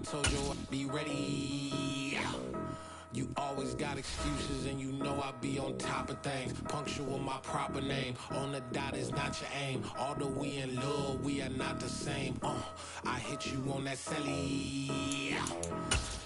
told you I'd be ready. You always got excuses and you know I be on top of things. Punctual my proper name. On the dot is not your aim. Although we in love, we are not the same. I hit you on that celly.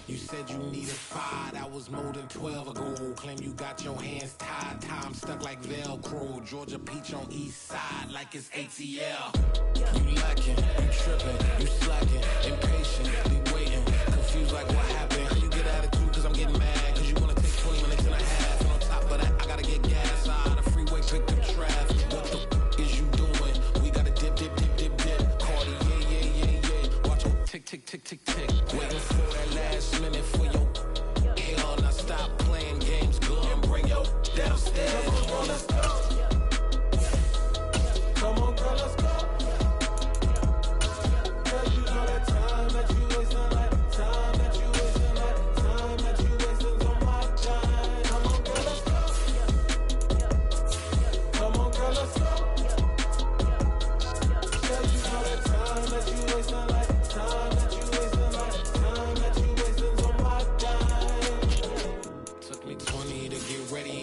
You said you needed 5, that was more than 12 ago. Claim you got your hands tied, time stuck like Velcro. Georgia peach on east side like it's ATL. You lacking, you tripping, you slacking, impatient, be waiting, confused like what happened. How you get attitude cause I'm getting mad, cause you wanna take 20 minutes and a half. And on top of that, I gotta get gas out of the freeway, pick up traffic. What the is you doing? We gotta dip, dip, dip, dip, dip. Cardi, yeah. Watch your tick, tick, tick, tick, tick. Waiting for that last minute for your hell. Now stop playing games, go and bring your downstairs. Come on, let's go. Come on, girl, let's go. Cause you know that time that you wasting, like time that you wasting, like time that you wasting on my time. Come on, girl, let's go. Come on, girl, let's go. Cause you know that time that you wasting, like time that you wasting, like time that you wasting on my time. Took me 20 to get ready.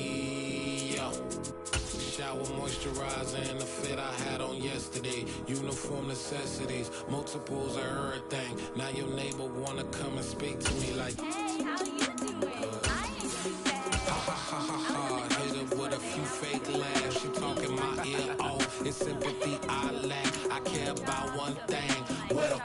Shower moisturizer and the fit I had on yesterday. Uniform necessities, multiples of everything. Now your neighbor wanna come and speak to me like, Hey, how you doing? hit her with a few fake laughs. She talking my ear off. It's sympathy I lack. I care about one thing. What up?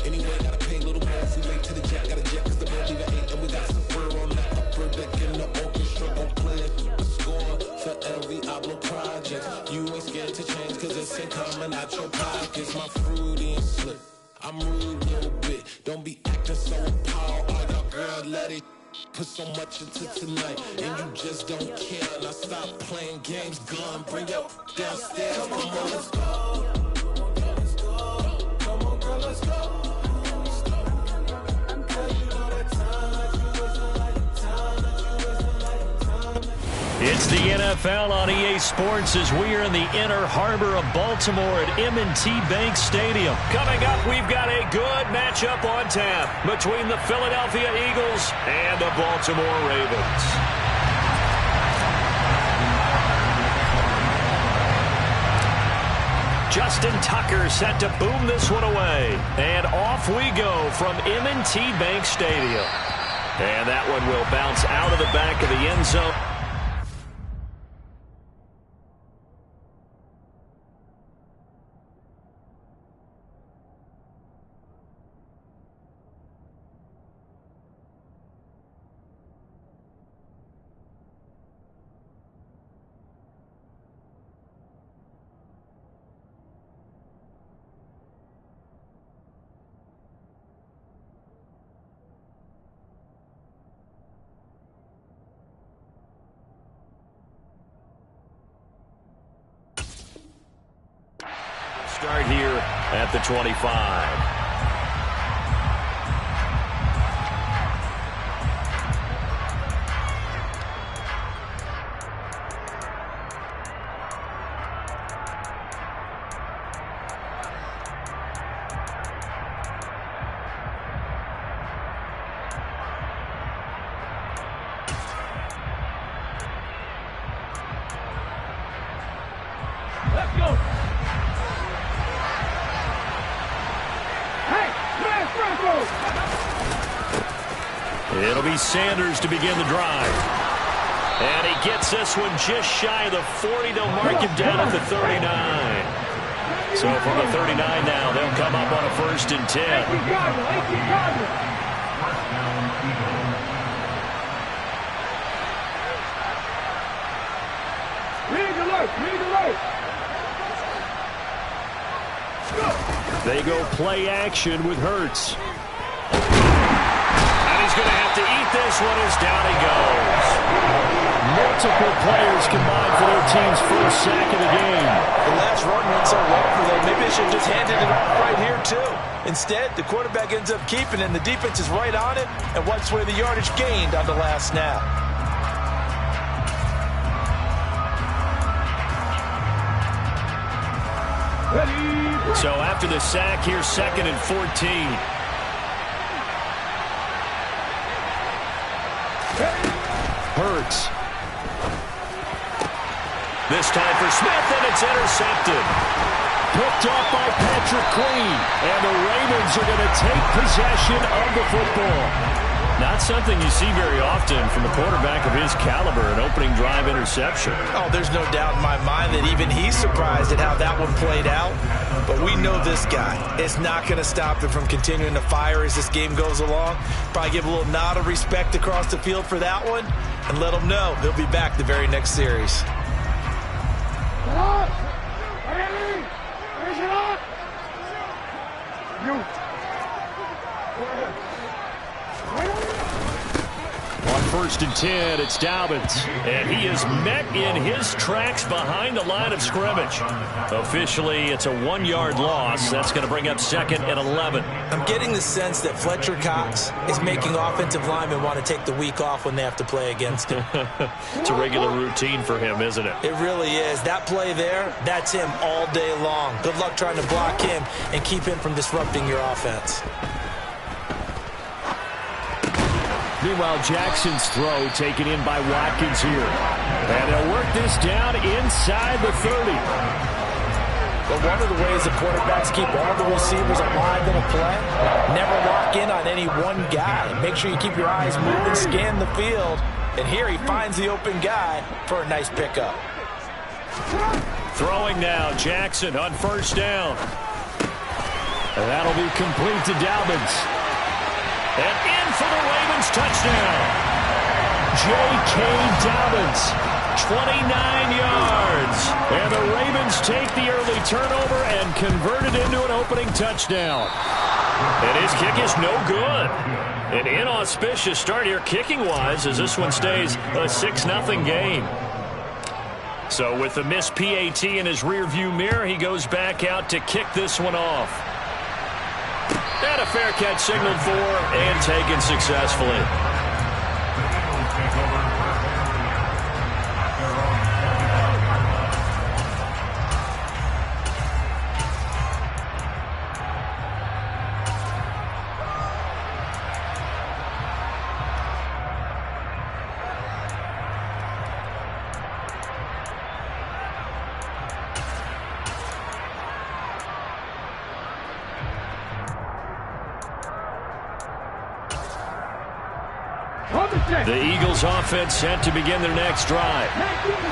Anyway, gotta pay a little more if we late to the jet. Got a jet cause the boat leave at 8. And we got some fur on the upper deck in the orchestra. Gon' play a score for every album project. You ain't scared to change cause it's ain't coming out your pockets. My fruity and slip. I'm rude a little bit. Don't be acting so appalled. All y'all girl, let it put so much into tonight. And you just don't care. Now stop playing games. Gun, bring your downstairs. Come on, let's go. Come on, girl, let's go. It's the NFL on EA Sports as we are in the inner harbor of Baltimore at M&T Bank Stadium. Coming up, we've got a good matchup on tap between the Philadelphia Eagles and the Baltimore Ravens. Justin Tucker set to boom this one away. And off we go from M&T Bank Stadium. And that one will bounce out of the back of the end zone. Start here at the 25. Let's go. It'll be Sanders to begin the drive. And he gets this one just shy of the 40. They'll mark him down at the 39. So from the 39 now, they'll come up on a 1st and 10. They go play action with Hurts. He's going to have to eat this one as down he goes. Multiple players combined for their team's first sack of the game. The last run went so well for them. Maybe they should have just handed it off right here, too. Instead, the quarterback ends up keeping it, and the defense is right on it and wipes away the yardage gained on the last snap. Ready, So after the sack, here's 2nd and 14. Hurts. This time for Smith, and it's intercepted. Picked off by Patrick Queen. And the Ravens are going to take possession of the football. Not something you see very often from a quarterback of his caliber, an opening drive interception. Oh, there's no doubt in my mind that even he's surprised at how that one played out. But we know this guy is not going to stop him from continuing to fire as this game goes along. Probably give a little nod of respect across the field for that one and let him know he'll be back the very next series. On 1st and 10, it's Dobbins. And he is met in his tracks behind the line of scrimmage. Officially, it's a 1-yard loss. That's going to bring up 2nd and 11. I'm getting the sense that Fletcher Cox is making offensive linemen want to take the week off when they have to play against him. It's a regular routine for him, isn't it? It really is. That play there, that's him all day long. Good luck trying to block him and keep him from disrupting your offense. Meanwhile, Jackson's throw taken in by Watkins here. And they'll work this down inside the 30. But one of the ways the quarterbacks keep all the receivers alive in a play, never lock in on any one guy. Make sure you keep your eyes moving, scan the field. And here he finds the open guy for a nice pickup. Throwing now, Jackson on 1st down. And that'll be complete to Dobbins. And in for the Ravens touchdown. J.K. Dobbins, 29 yards. And the Ravens take the early turnover and convert it into an opening touchdown. And his kick is no good. An inauspicious start here kicking-wise as this one stays a 6-0 game. So with the missed PAT in his rearview mirror, he goes back out to kick this one off. And a fair catch signaled for and taken successfully. The Eagles offense set to begin their next drive.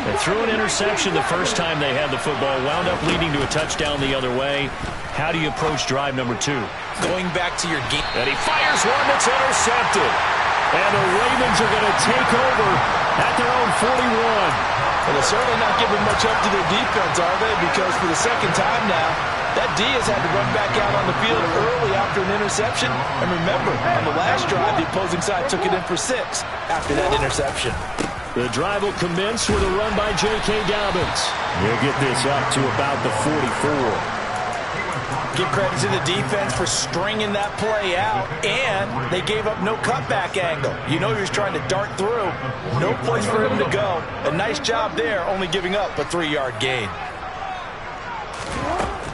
They threw an interception the first time they had the football, wound up leading to a touchdown the other way. How do you approach drive number 2? Going back to your game. And he fires one that's intercepted. And the Ravens are going to take over at their own 41. Well, they're certainly not giving much up to their defense, are they? Because for the second time now, that D has had to run back out on the field early after an interception. And remember, on the last drive, the opposing side took it in for 6 after that interception. The drive will commence with a run by J.K. Dobbins. He'll get this up to about the 44. Give credit to the defense for stringing that play out, and they gave up no cutback angle. You know he was trying to dart through. No place for him to go. A nice job there, only giving up a 3-yard gain.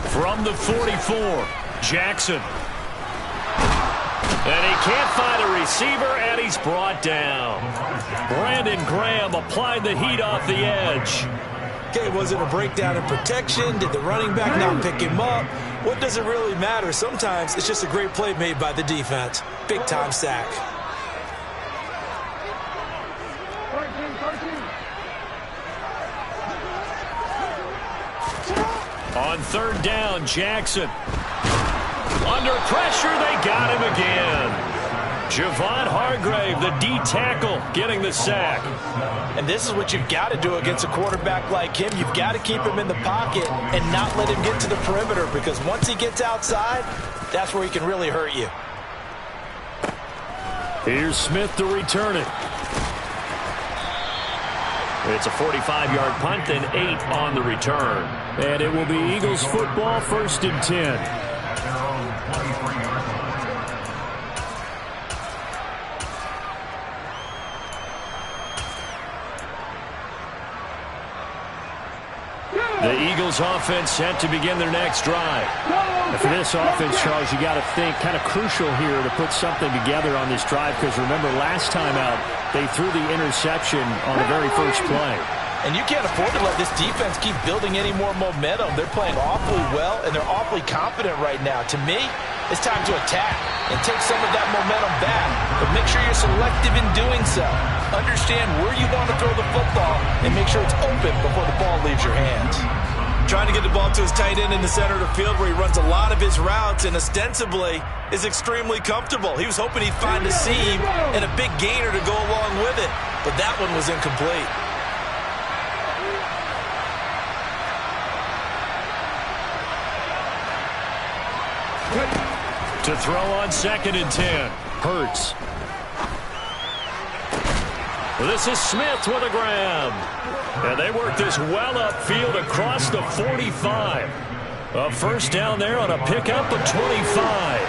From the 44, Jackson. And he can't find a receiver, and he's brought down. Brandon Graham applied the heat off the edge. Okay, was it a breakdown in protection? Did the running back not pick him up? What does it really matter? Sometimes it's just a great play made by the defense. Big-time sack. On 3rd down, Jackson. Under pressure, they got him again. Javon Hargrave, the D tackle, getting the sack. And this is what you've got to do against a quarterback like him. You've got to keep him in the pocket and not let him get to the perimeter, because once he gets outside, that's where he can really hurt you. Here's Smith to return it. It's a 45-yard punt and 8 on the return. And it will be Eagles football, 1st and 10. The Eagles offense set to begin their next drive. And for this offense, Charles, you got to think kind of crucial here to put something together on this drive, because remember last time out they threw the interception on the very first play. And you can't afford to let this defense keep building any more momentum. They're playing awfully well, and they're awfully confident right now. To me, it's time to attack and take some of that momentum back. But make sure you're selective in doing so. Understand where you want to throw the football and make sure it's open before the ball leaves your hands. Trying to get the ball to his tight end in the center of the field where he runs a lot of his routes and ostensibly is extremely comfortable. He was hoping he'd find a seam and a big gainer to go along with it, but that one was incomplete. To throw on 2nd and 10. Hurts. Well, this is Smith with a grab. And they work this well upfield across the 45. A first down there on a pickup of 25.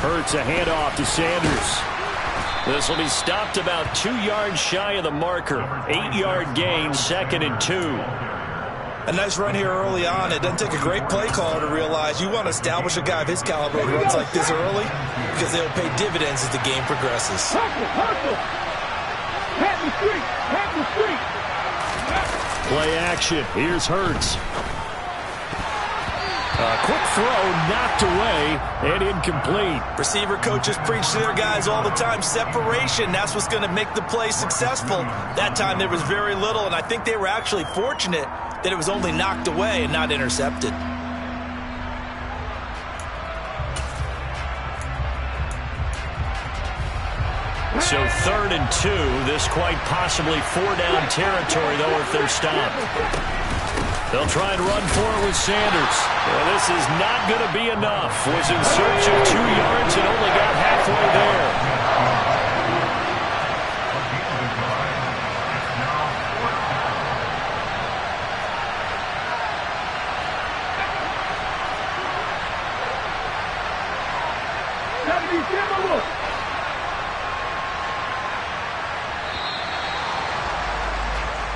Hurts a handoff to Sanders. This will be stopped about 2 yards shy of the marker. 8-yard gain, 2nd and 2. A nice run here early on. It doesn't take a great play caller to realize you want to establish a guy of his caliber who runs like this early because they'll pay dividends as the game progresses. Play action. Here's Hurts. A quick throw knocked away and incomplete. Receiver coaches preach to their guys all the time. Separation, that's what's going to make the play successful. That time there was very little, and I think they were actually fortunate that it was only knocked away and not intercepted. So 3rd and 2. This quite possibly 4-down territory, though, if they're stopped. They'll try and run for it with Sanders. Well, this is not going to be enough. Was in search of 2 yards and only got halfway there.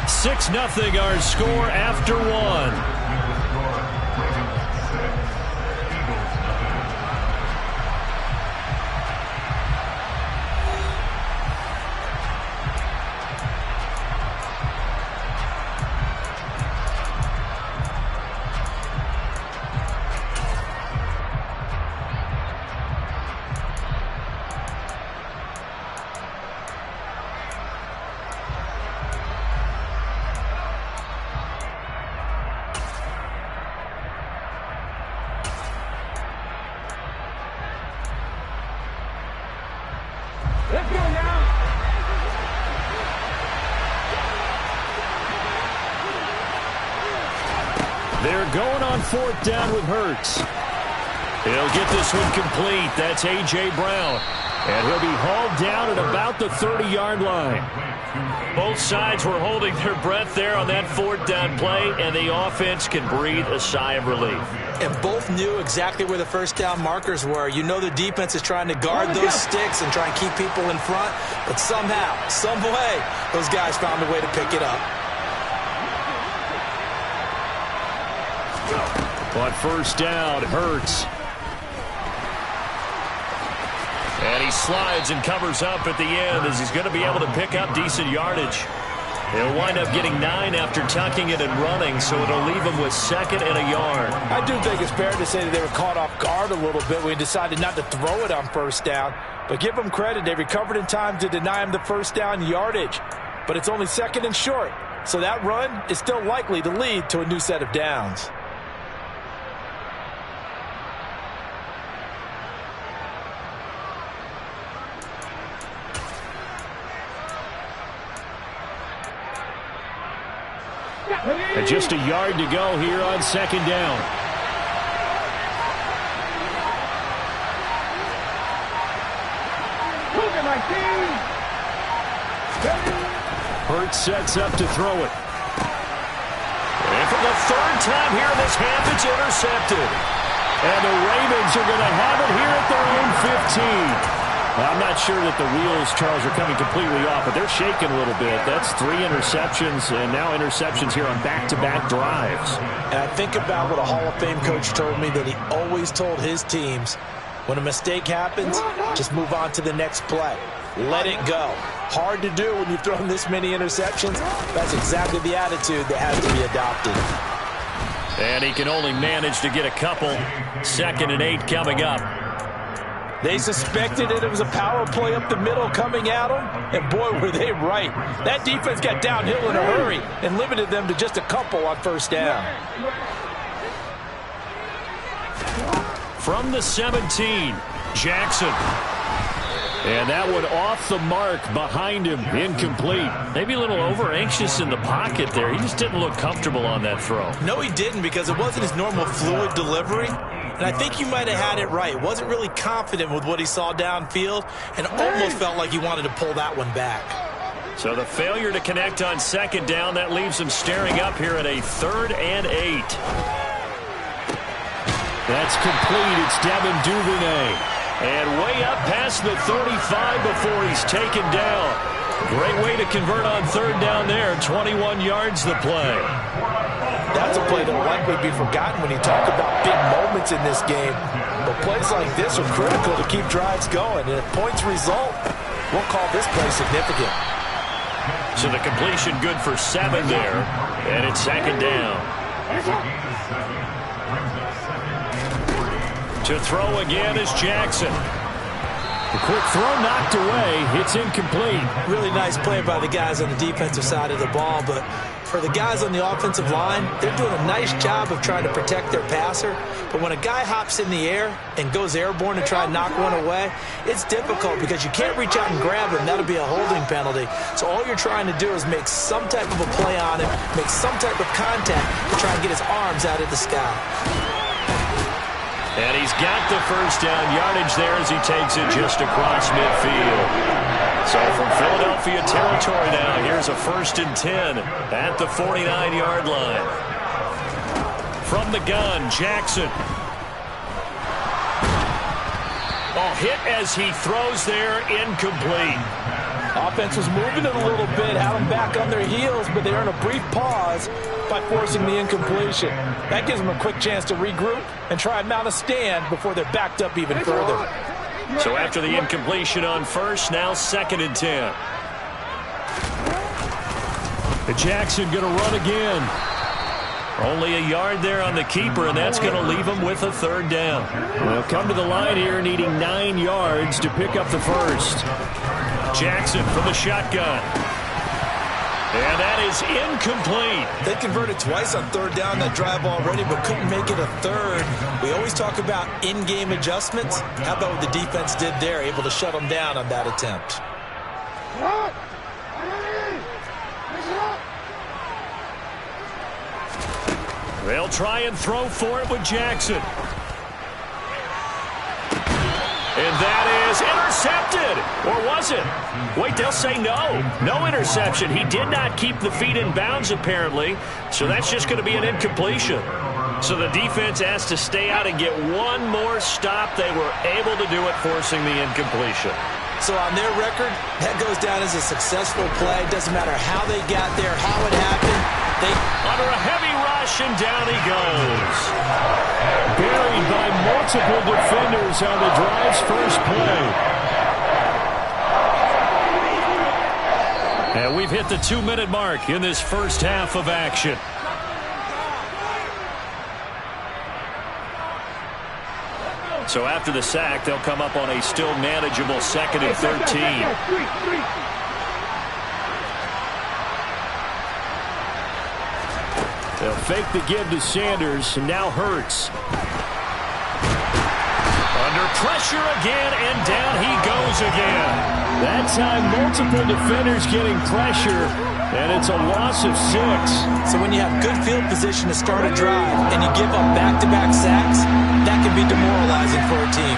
Six 0 our score after 1. They're going on 4th down with Hurts. He'll get this one complete. That's A.J. Brown. And he'll be hauled down at about the 30-yard line. Both sides were holding their breath there on that 4th down play, and the offense can breathe a sigh of relief. And both knew exactly where the first down markers were. You know the defense is trying to guard those sticks and try and keep people in front, but somehow, some way, those guys found a way to pick it up. On first down, Hurts. And he slides and covers up at the end as he's going to be able to pick up decent yardage. He'll wind up getting 9 after tucking it and running, so it'll leave him with 2nd and a yard. I do think it's fair to say that they were caught off guard a little bit when he decided not to throw it on first down. But give them credit. They recovered in time to deny him the first down yardage. But it's only 2nd and short. So that run is still likely to lead to a new set of downs. And just a yard to go here on 2nd down. Hurts sets up to throw it. And for the third time here in this half, it's intercepted. And the Ravens are going to have it here at their own 15. I'm not sure that the wheels, Charles, are coming completely off, but they're shaking a little bit. That's 3 interceptions, and now interceptions here on back-to-back drives. And I think about what a Hall of Fame coach told me, that he always told his teams, when a mistake happens, just move on to the next play. Let it go. Hard to do when you've thrown this many interceptions. That's exactly the attitude that has to be adopted. And he can only manage to get a couple. 2nd and 8 coming up. They suspected it was a power play up the middle coming at them, and boy, were they right. That defense got downhill in a hurry and limited them to just a couple on first down. From the 17, Jackson. And that one off the mark behind him, incomplete. Maybe a little over-anxious in the pocket there. He just didn't look comfortable on that throw. No, he didn't, because it wasn't his normal fluid delivery. And I think you might have had it right. Wasn't really confident with what he saw downfield and almost felt like he wanted to pull that one back. So the failure to connect on 2nd down, that leaves him staring up here at a 3rd and 8. That's complete. It's Devin Duvernay. And way up past the 35 before he's taken down. Great way to convert on 3rd down there. 21 yards the play. That's a play that will likely be forgotten when you talk about big moments in this game. But plays like this are critical to keep drives going. And if points result, we'll call this play significant. So the completion good for 7 there. And it's 2nd down. To throw again is Jackson. The quick throw knocked away. It's incomplete. Really nice play by the guys on the defensive side of the ball, but for the guys on the offensive line, they're doing a nice job of trying to protect their passer. But when a guy hops in the air and goes airborne to try and knock one away, it's difficult because you can't reach out and grab him. That'll be a holding penalty. So all you're trying to do is make some type of a play on him, make some type of contact to try and get his arms out of the sky. And he's got the first down yardage there as he takes it just across midfield. So from Philadelphia territory now, here's a 1st and 10 at the 49-yard line. From the gun, Jackson. Oh, hit as he throws there, incomplete. Offense was moving it a little bit, had them back on their heels, but they earn a brief pause by forcing the incompletion. That gives them a quick chance to regroup and try and mount a stand before they're backed up even further. So after the incompletion on 1st, now 2nd and 10. Jackson going to run again. Only a yard there on the keeper, and that's going to leave him with a 3rd down. They'll come to the line here needing 9 yards to pick up the first. Jackson from the shotgun. And that is incomplete. They converted twice on 3rd down that drive already, but couldn't make it a 3rd. We always talk about in-game adjustments. How about what the defense did there, able to shut them down on that attempt? They'll try and throw for it with Jackson. And that is intercepted. Or was it? Wait, they'll say no. No interception. He did not keep the feet in bounds, apparently. So that's just going to be an incompletion. So the defense has to stay out and get one more stop. They were able to do it, forcing the incompletion. So on their record, that goes down as a successful play. Doesn't matter how they got there, how it happened. Under a heavy rush, and down he goes. Buried by multiple defenders on the drive's first play. And we've hit the 2-minute mark in this first half of action. So after the sack, they'll come up on a still manageable 2nd and 13. They'll fake the give to Sanders, and now Hurts. Under pressure again, and down he goes again. That time, multiple defenders getting pressure, and it's a loss of 6. So when you have good field position to start a drive, and you give up back-to-back sacks, that can be demoralizing for a team.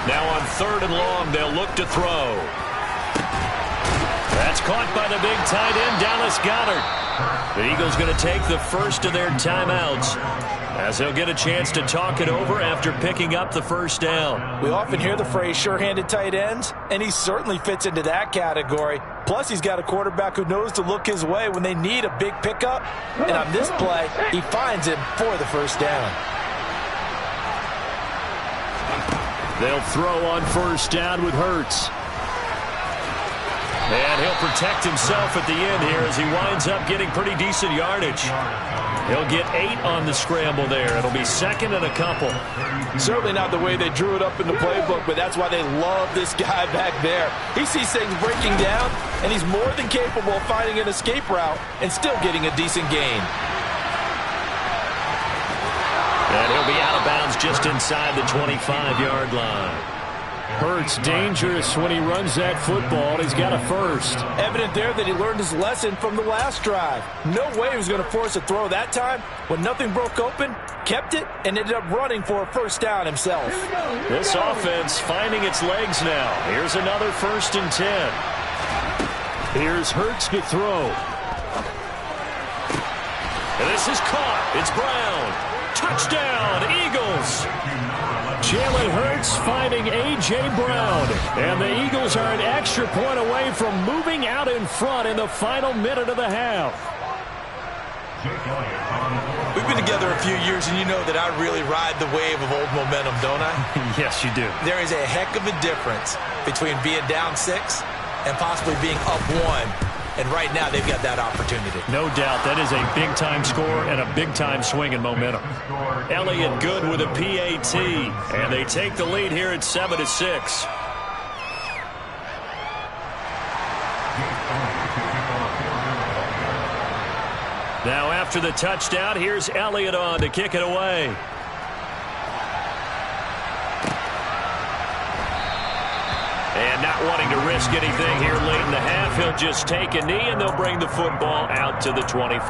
Now on 3rd 3rd and long. They'll look to throw. That's caught by the big tight end, Dallas Goedert. The Eagles going to take the first of their timeouts as they'll get a chance to talk it over after picking up the first down. We often hear the phrase sure-handed tight ends, and he certainly fits into that category. Plus, he's got a quarterback who knows to look his way when they need a big pickup. And on this play, he finds him for the first down. They'll throw on first down with Hurts. And he'll protect himself at the end here as he winds up getting pretty decent yardage. He'll get 8 on the scramble there. It'll be 2nd and a couple. Certainly not the way they drew it up in the playbook, but that's why they love this guy back there. He sees things breaking down, and he's more than capable of finding an escape route and still getting a decent gain. And he'll be out of bounds just inside the 25-yard line. Hurts dangerous when he runs that football. He's got a first. Evident there that he learned his lesson from the last drive. No way he was going to force a throw that time. When nothing broke open, kept it, and ended up running for a first down himself. This offense finding its legs now. Here's another 1st and 10. Here's Hurts to throw. And this is caught. It's Brown. Touchdown, Eagles. Jalen Hurts finding A.J. Brown. And the Eagles are an extra point away from moving out in front in the final minute of the half. We've been together a few years, and you know that I really ride the wave of old momentum, don't I? Yes, you do. There is a heck of a difference between being down 6 and possibly being up 1. And right now, they've got that opportunity. No doubt. That is a big-time score and a big-time swing in momentum. Elliott good with a PAT. And they take the lead here at 7-6. Now after the touchdown, here's Elliott on to kick it away. And not wanting to risk anything here late in the half, he'll just take a knee, and they'll bring the football out to the 25.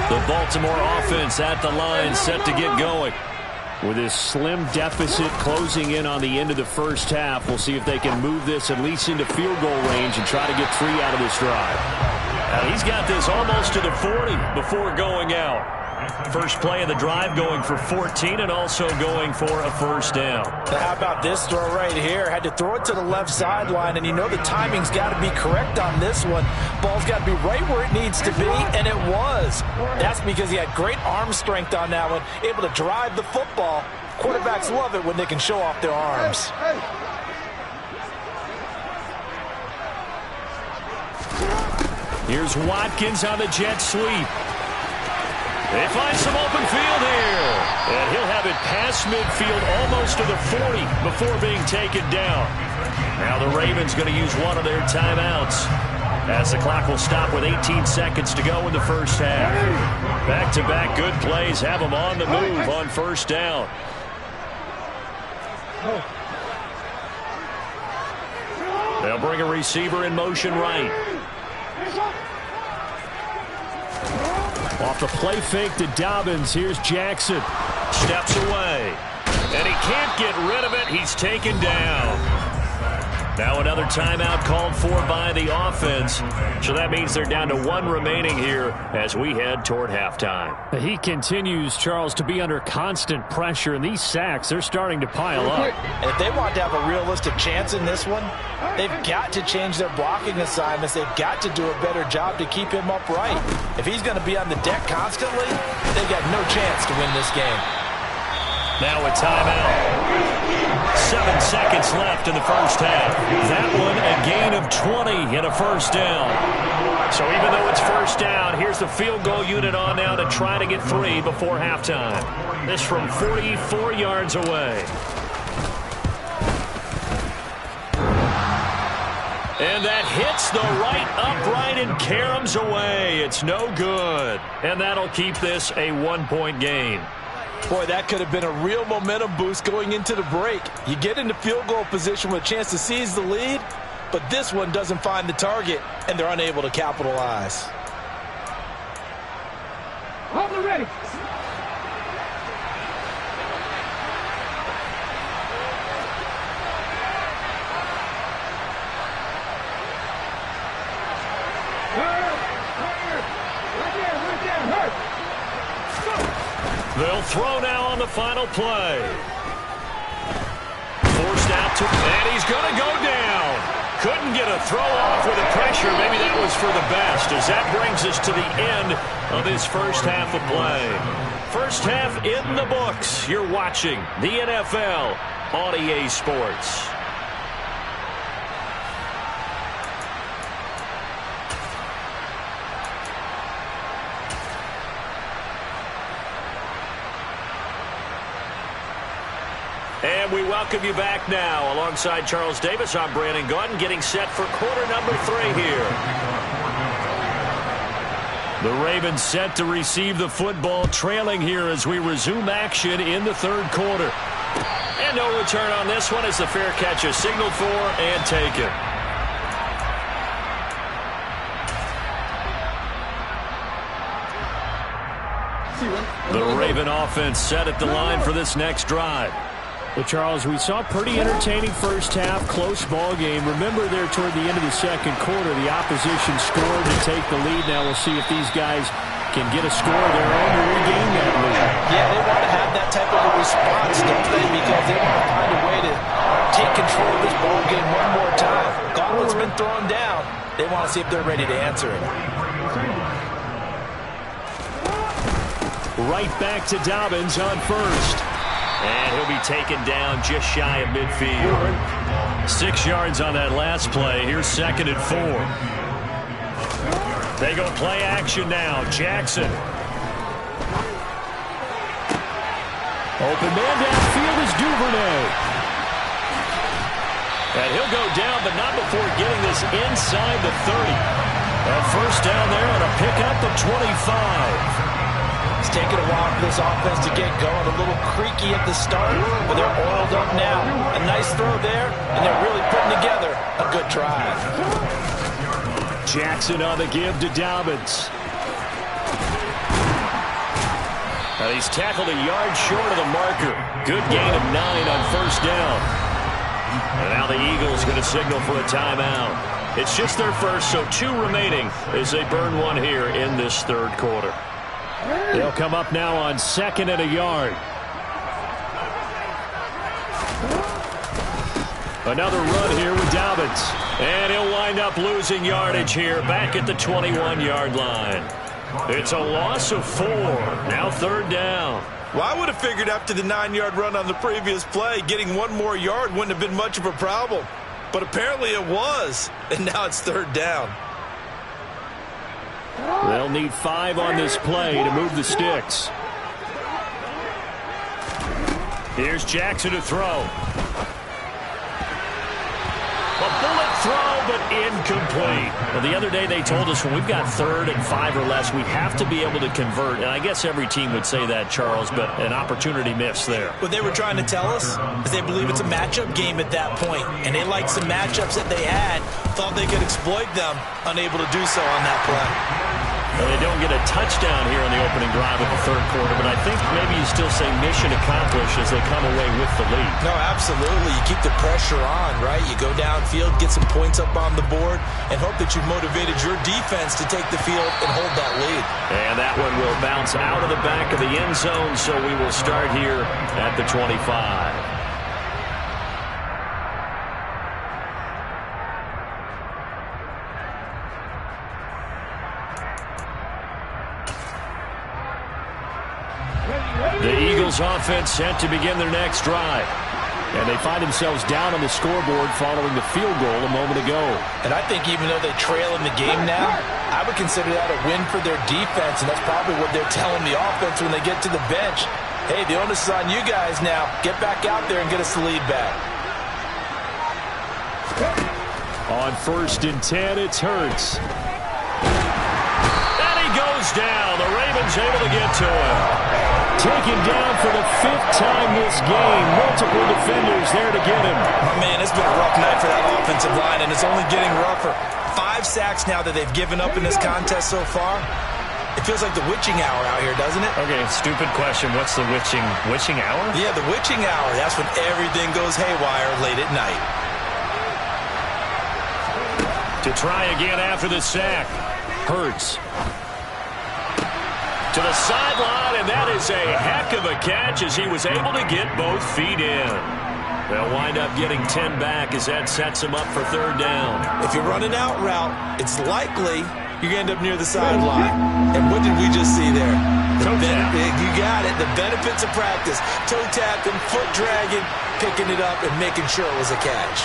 The Baltimore offense at the line, set to get going. With this slim deficit closing in on the end of the first half, we'll see if they can move this at least into field goal range and try to get 3 out of this drive. He's got this almost to the 40 before going out. First play of the drive going for 14 and also going for a first down. How about this throw right here? Had to throw it to the left sideline, and you know the timing's got to be correct on this one. Ball's got to be right where it needs to be, and it was. That's because he had great arm strength on that one, able to drive the football. Quarterbacks love it when they can show off their arms. Here's Watkins on the jet sweep. They find some open field here. And he'll have it past midfield almost to the 40 before being taken down. Now the Ravens going to use one of their timeouts as the clock will stop with 18 seconds to go in the first half. Back-to-back good plays have them on the move on first down. They'll bring a receiver in motion right. Off the play fake to Dobbins. Here's Jackson. Steps away. And he can't get rid of it. He's taken down. Now another timeout called for by the offense. So that means they're down to 1 remaining here as we head toward halftime. He continues, Charles, to be under constant pressure, and these sacks, they're starting to pile up. And if they want to have a realistic chance in this one, they've got to change their blocking assignments. They've got to do a better job to keep him upright. If he's going to be on the deck constantly, they've got no chance to win this game. Now a timeout. 7 seconds left in the first half. That one a gain of 20 and a first down. So even though it's first down, here's the field goal unit on now to try to get 3 before halftime. This from 44 yards away. And that hits the right upright and caroms away. It's no good. And that'll keep this a 1-point game. Boy, that could have been a real momentum boost going into the break. You get into field goal position with a chance to seize the lead, but this one doesn't find the target, and they're unable to capitalize. ready. They'll throw now on the final play. Forced out to, and he's going to go down. Couldn't get a throw off with the pressure. Maybe that was for the best, as that brings us to the end of this first half of play. First half in the books. You're watching the NFL on EA Sports. And we welcome you back now. Alongside Charles Davis, I'm Brandon Gaudin, getting set for quarter number 3 here. The Ravens set to receive the football, trailing here as we resume action in the third quarter. And no return on this one as the fair catch is signaled for and taken. The Raven offense set at the line for this next drive. Well, Charles, we saw a pretty entertaining first half, close ball game. Remember there toward the end of the second quarter, the opposition scored to take the lead. Now we'll see if these guys can get a score of their own to regain that lead. Yeah, they want to have that type of a response, don't they? Because they want to find a way to take control of this ball game one more time. Gauntlet's been thrown down. They want to see if they're ready to answer it. Right back to Dobbins on first. And he'll be taken down just shy of midfield. 6 yards on that last play. Here's 2nd and 4. They go play action now. Jackson. Open man downfield is Duvernay. And he'll go down, but not before getting this inside the 30. A first down there on a pickup of 25. It's taken a while for this offense to get going. A little creaky at the start, but they're oiled up now. A nice throw there, and they're really putting together a good drive. Jackson on the give to Dobbins. And he's tackled a yard short of the marker. Good gain of 9 on first down. And now the Eagles going to signal for a timeout. It's just their first, so 2 remaining as they burn 1 here in this third quarter. They'll come up now on 2nd and a yard. Another run here with Dobbins. And he'll wind up losing yardage here back at the 21-yard line. It's a loss of 4. Now 3rd down. Well, I would have figured after the 9-yard run on the previous play, getting 1 more yard wouldn't have been much of a problem. But apparently it was. And now it's 3rd down. They'll need 5 on this play to move the sticks. Here's Jackson to throw. A bullet throw, but incomplete. Well, the other day they told us when we've got 3rd and 5 or less, we have to be able to convert. And I guess every team would say that, Charles, but an opportunity missed there. What they were trying to tell us is they believe it's a matchup game at that point, and they liked some matchups that they had, thought they could exploit them, unable to do so on that play. Well, they don't get a touchdown here on the opening drive of the third quarter, but I think maybe you still say mission accomplished as they come away with the lead. No, absolutely. You keep the pressure on, right? You go downfield, get some points up on the board, and hope that you've motivated your defense to take the field and hold that lead. And that one will bounce out of the back of the end zone, so we will start here at the 25. The Eagles offense set to begin their next drive. And they find themselves down on the scoreboard following the field goal a moment ago. And I think even though they trail in the game now, I would consider that a win for their defense, and that's probably what they're telling the offense when they get to the bench. Hey, the onus is on you guys now. Get back out there and get us the lead back. On 1st and 10, it's Hurts. And he goes down. The Ravens able to get to him. Taken down for the 5th time this game. Multiple defenders there to get him. Man, it's been a rough night for that offensive line, and it's only getting rougher. 5 sacks now that they've given up in this contest so far. It feels like the witching hour out here, doesn't it? Okay, stupid question. What's the witching hour? Yeah, the witching hour. That's when everything goes haywire late at night. To try again after the sack. Hurts. To the sideline, and that is a heck of a catch as he was able to get both feet in. They'll wind up getting 10 back as that sets him up for third down. If you're running out route, it's likely you're going to end up near the sideline. And what did we just see there? You got it. The benefits of practice. Toe tapping, foot dragging, picking it up, and making sure it was a catch.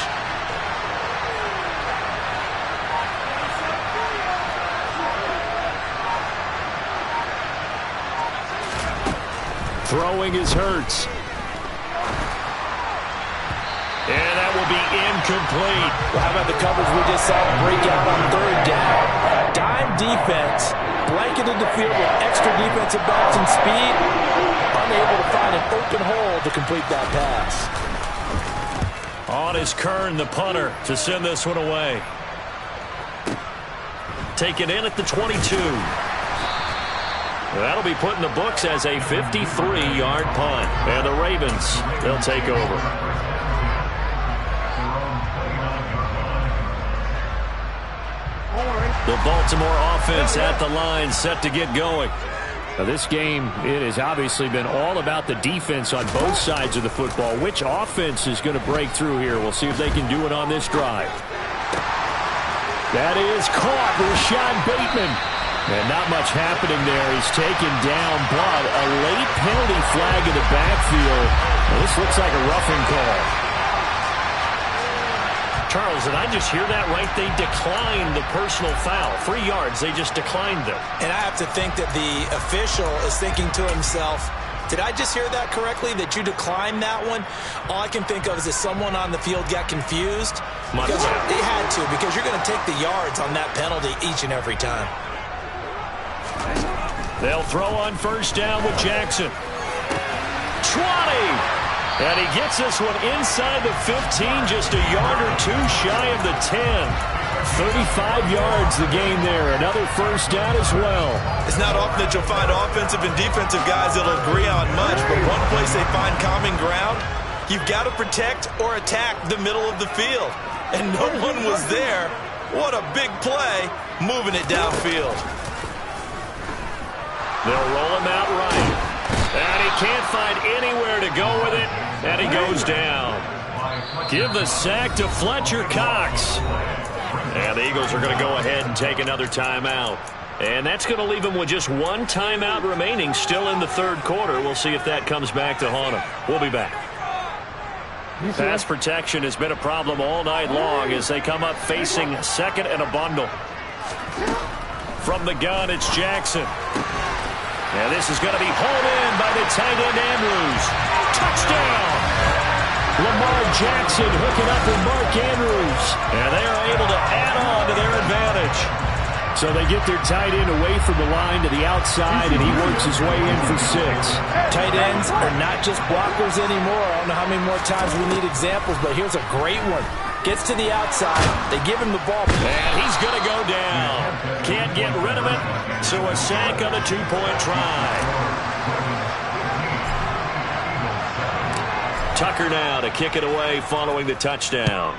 Throwing is Hurts. And that will be incomplete. Well, how about the coverage we just saw break out on third down? Dime defense, blanketed the field with extra defensive backs and speed, unable to find an open hole to complete that pass. On is Kern, the punter, to send this one away. Taken in at the 22. That'll be put in the books as a 53-yard punt. And the Ravens, they'll take over. The Baltimore offense at the line, set to get going. Now this game, it has obviously been all about the defense on both sides of the football. Which offense is going to break through here? We'll see if they can do it on this drive. That is caught. Rashad Bateman. And not much happening there. He's taken down, but a late penalty flag in the backfield. Well, this looks like a roughing call. Charles, did I just hear that right? They declined the personal foul. 3 yards, they just declined them. And I have to think that the official is thinking to himself, did I just hear that correctly, that you declined that one? All I can think of is that someone on the field got confused. Because they had to, because you're going to take the yards on that penalty each and every time. They'll throw on first down with Jackson. 20! And he gets this one inside the 15, just a yard or two shy of the 10. 35 yards the game there. Another first down as well. It's not often that you'll find offensive and defensive guys that'll agree on much, but one place they find common ground, you've got to protect or attack the middle of the field. And no one was there. What a big play, moving it downfield. They'll roll him out right. And he can't find anywhere to go with it. And he goes down. Give the sack to Fletcher Cox. And the Eagles are going to go ahead and take another timeout. And that's going to leave them with just one timeout remaining still in the third quarter. We'll see if that comes back to haunt them. We'll be back. Pass protection has been a problem all night long as they come up facing second and a bundle. From the gun, it's Jackson. And this is going to be hauled in by the tight end Andrews. Touchdown! Lamar Jackson hooking up with Mark Andrews. And they are able to add on to their advantage. So they get their tight end away from the line to the outside, and he works his way in for 6. Tight ends are not just blockers anymore. I don't know how many more times we need examples, but here's a great one. Gets to the outside. They give him the ball. And he's going to go down. Can't get rid of it. So a sack on a 2-point try. Tucker now to kick it away following the touchdown.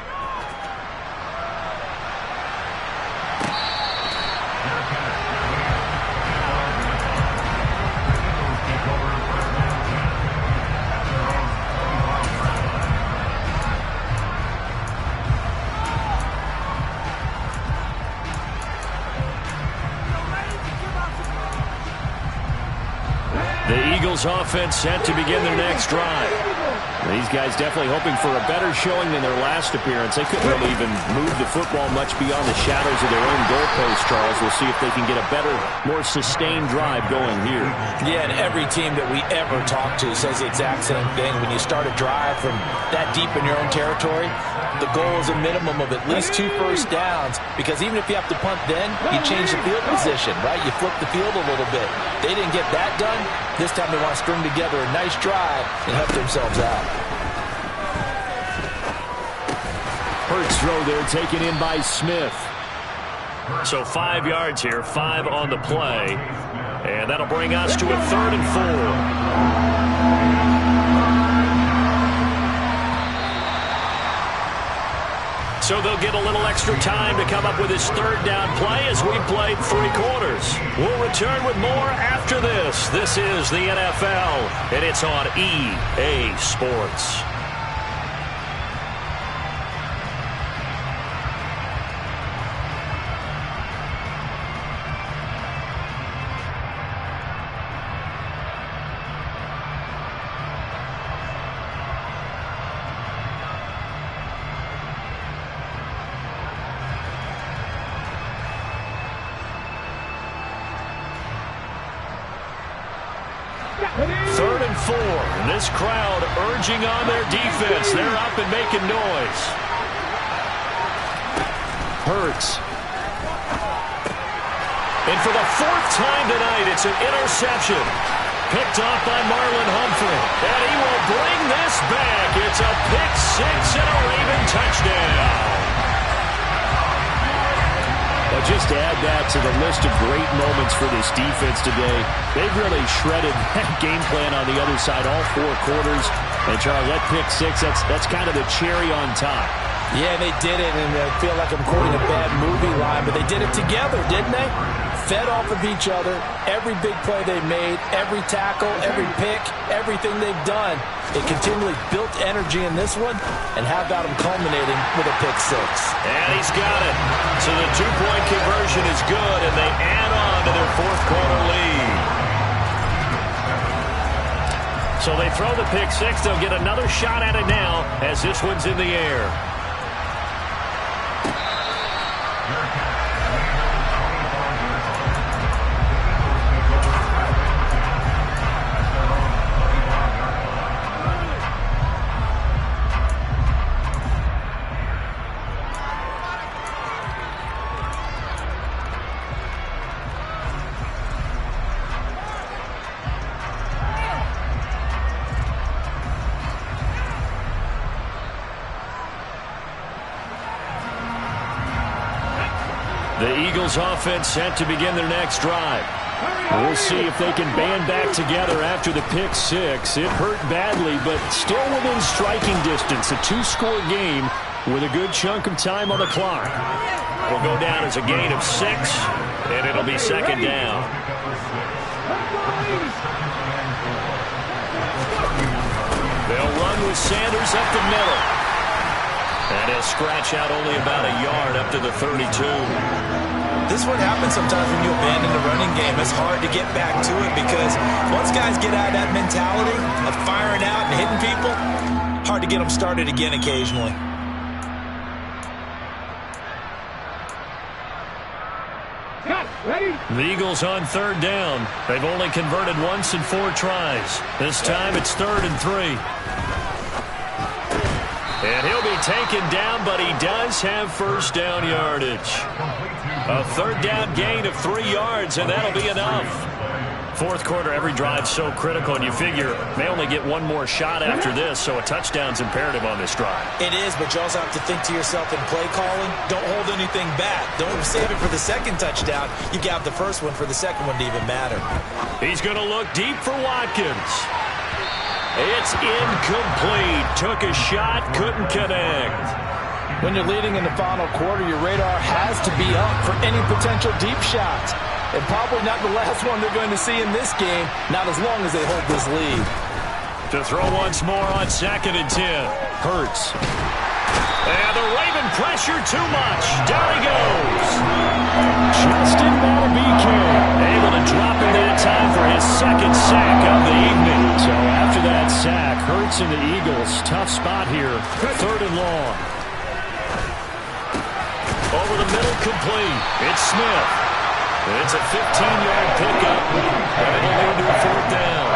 The Eagles offense set to begin their next drive. These guys definitely hoping for a better showing than their last appearance. They couldn't really even move the football much beyond the shadows of their own goalpost, Charles. We'll see if they can get a better, more sustained drive going here. Yeah, and every team that we ever talk to says the exact same thing. When you start a drive from that deep in your own territory, the goal is a minimum of at least 2 first downs, because even if you have to punt then, you change the field position, right? You flip the field a little bit. They didn't get that done. This time they want to string together a nice drive and help themselves out. Hurts throw there taken in by Smith. So 5 yards here, 5 on the play. And that'll bring us to a 3rd and 4. So they'll get a little extra time to come up with his 3rd down play as we played 3 quarters. We'll return with more after this. This is the NFL, and it's on EA Sports. This crowd urging on their defense. They're up and making noise. Hurts. And for the 4th time tonight, it's an interception. Picked off by Marlon Humphrey. And he will bring this back. It's a pick 6 and a Raven touchdown. Well, just to add that to the list of great moments for this defense today, they've really shredded that game plan on the other side all 4 quarters. And, Charles, that pick 6, that's kind of the cherry on top. Yeah, they did it, and I feel like I'm quoting a bad movie line, but they did it together, didn't they? Fed off of each other, every big play they made, every tackle, every pick, everything they've done. It continually built energy in this one, and how about them culminating with a pick 6? And he's got it. So the 2-point conversion is good, and they add on to their 4th quarter lead. So they throw the pick 6. They'll get another shot at it now as this one's in the air. The Eagles offense set to begin their next drive. We'll see if they can band back together after the pick 6. It hurt badly, but still within striking distance. A 2-score game with a good chunk of time on the clock. Will go down as a gain of 6, and it'll be 2nd down. They'll run with Sanders up the middle. And he'll scratch out only about a yard up to the 32. This one happens sometimes when you abandon the running game. It's hard to get back to it because once guys get out of that mentality of firing out and hitting people, hard to get them started again occasionally. The Eagles on 3rd down. They've only converted once in 4 tries. This time it's 3rd and 3. And he'll be taken down, but he does have 1st down yardage. A 3rd down gain of 3 yards, and that'll be enough. 4th quarter, every drive's so critical, and you figure they only get one more shot after this, so a touchdown's imperative on this drive. It is, but you also have to think to yourself in play calling, don't hold anything back. Don't save it for the 2nd touchdown. You got the 1st one for the 2nd one to even matter. He's going to look deep for Watkins. It's incomplete. Took a shot, couldn't connect. When you're leading in the final quarter, your radar has to be up for any potential deep shots. And probably not the last one they're going to see in this game, not as long as they hold this lead. To throw once more on 2nd and 10. Hurts. And the Raven pressure too much. Down he goes. Justin Matabike able to drop in that time for his 2nd sack of the evening. So after that sack, Hurts and the Eagles, tough spot here. 3rd and long. Over the middle, complete. It's Smith. It's a 15-yard pickup, and it'll lead to a 4th down.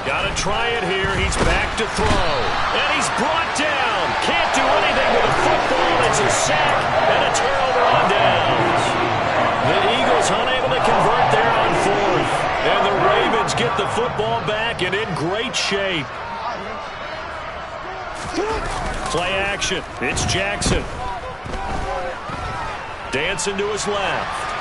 Got to try it here. He's back to throw. And he's brought down. Can't do anything with the football. It's a sack and a turnover on downs. The Eagles unable to convert there on 4th. And the Ravens get the football back and in great shape. Play action. It's Jackson. Dancing to his left.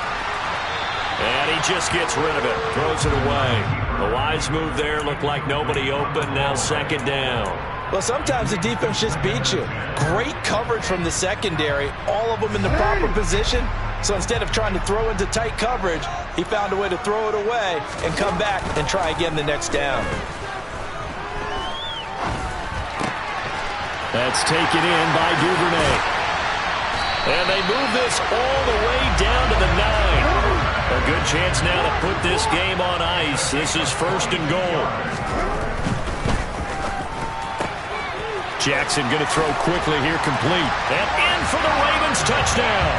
And he just gets rid of it. Throws it away. The wise move there. Looked like nobody open. Now second down. Well, sometimes the defense just beats you. Great coverage from the secondary. All of them in the proper position. So instead of trying to throw into tight coverage, he found a way to throw it away and come back and try again the next down. That's taken in by Duvernay. And they move this all the way down to the 9. A good chance now to put this game on ice. This is first and goal. Jackson going to throw quickly here, complete. And in for the Ravens touchdown.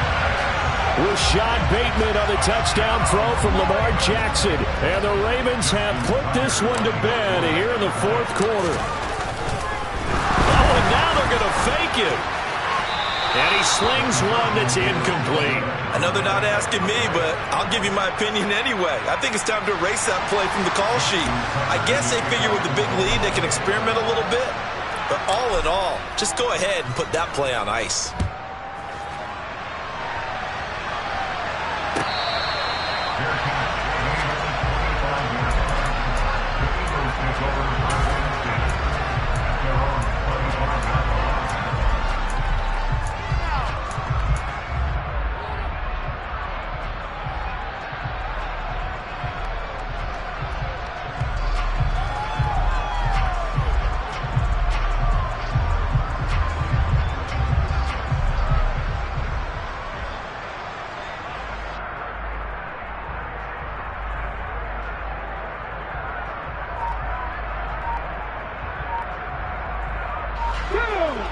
Rashad Bateman on the touchdown throw from Lamar Jackson. And the Ravens have put this one to bed here in the fourth quarter. Oh, and now they're going to fake it. And he slings one that's incomplete. I know they're not asking me, but I'll give you my opinion anyway. I think it's time to erase that play from the call sheet. I guess they figure with the big lead they can experiment a little bit. But all in all, just go ahead and put that play on ice.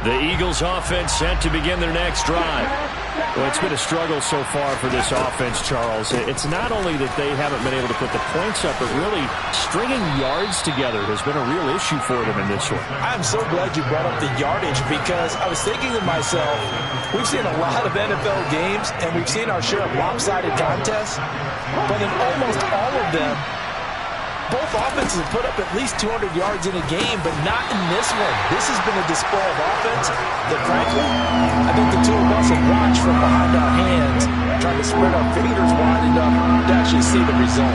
The Eagles offense set to begin their next drive. Well, it's been a struggle so far for this offense, Charles. It's not only that they haven't been able to put the points up, but really stringing yards together has been a real issue for them in this one. I'm so glad you brought up the yardage because I was thinking to myself, we've seen a lot of NFL games and we've seen our share of lopsided contests, but in almost all of them, both offenses have put up at least 200 yards in a game, but not in this one. This has been a display of offense that, frankly, I think the two of us have watched from behind our hands, trying to spread our fingers wide enough to actually see the result.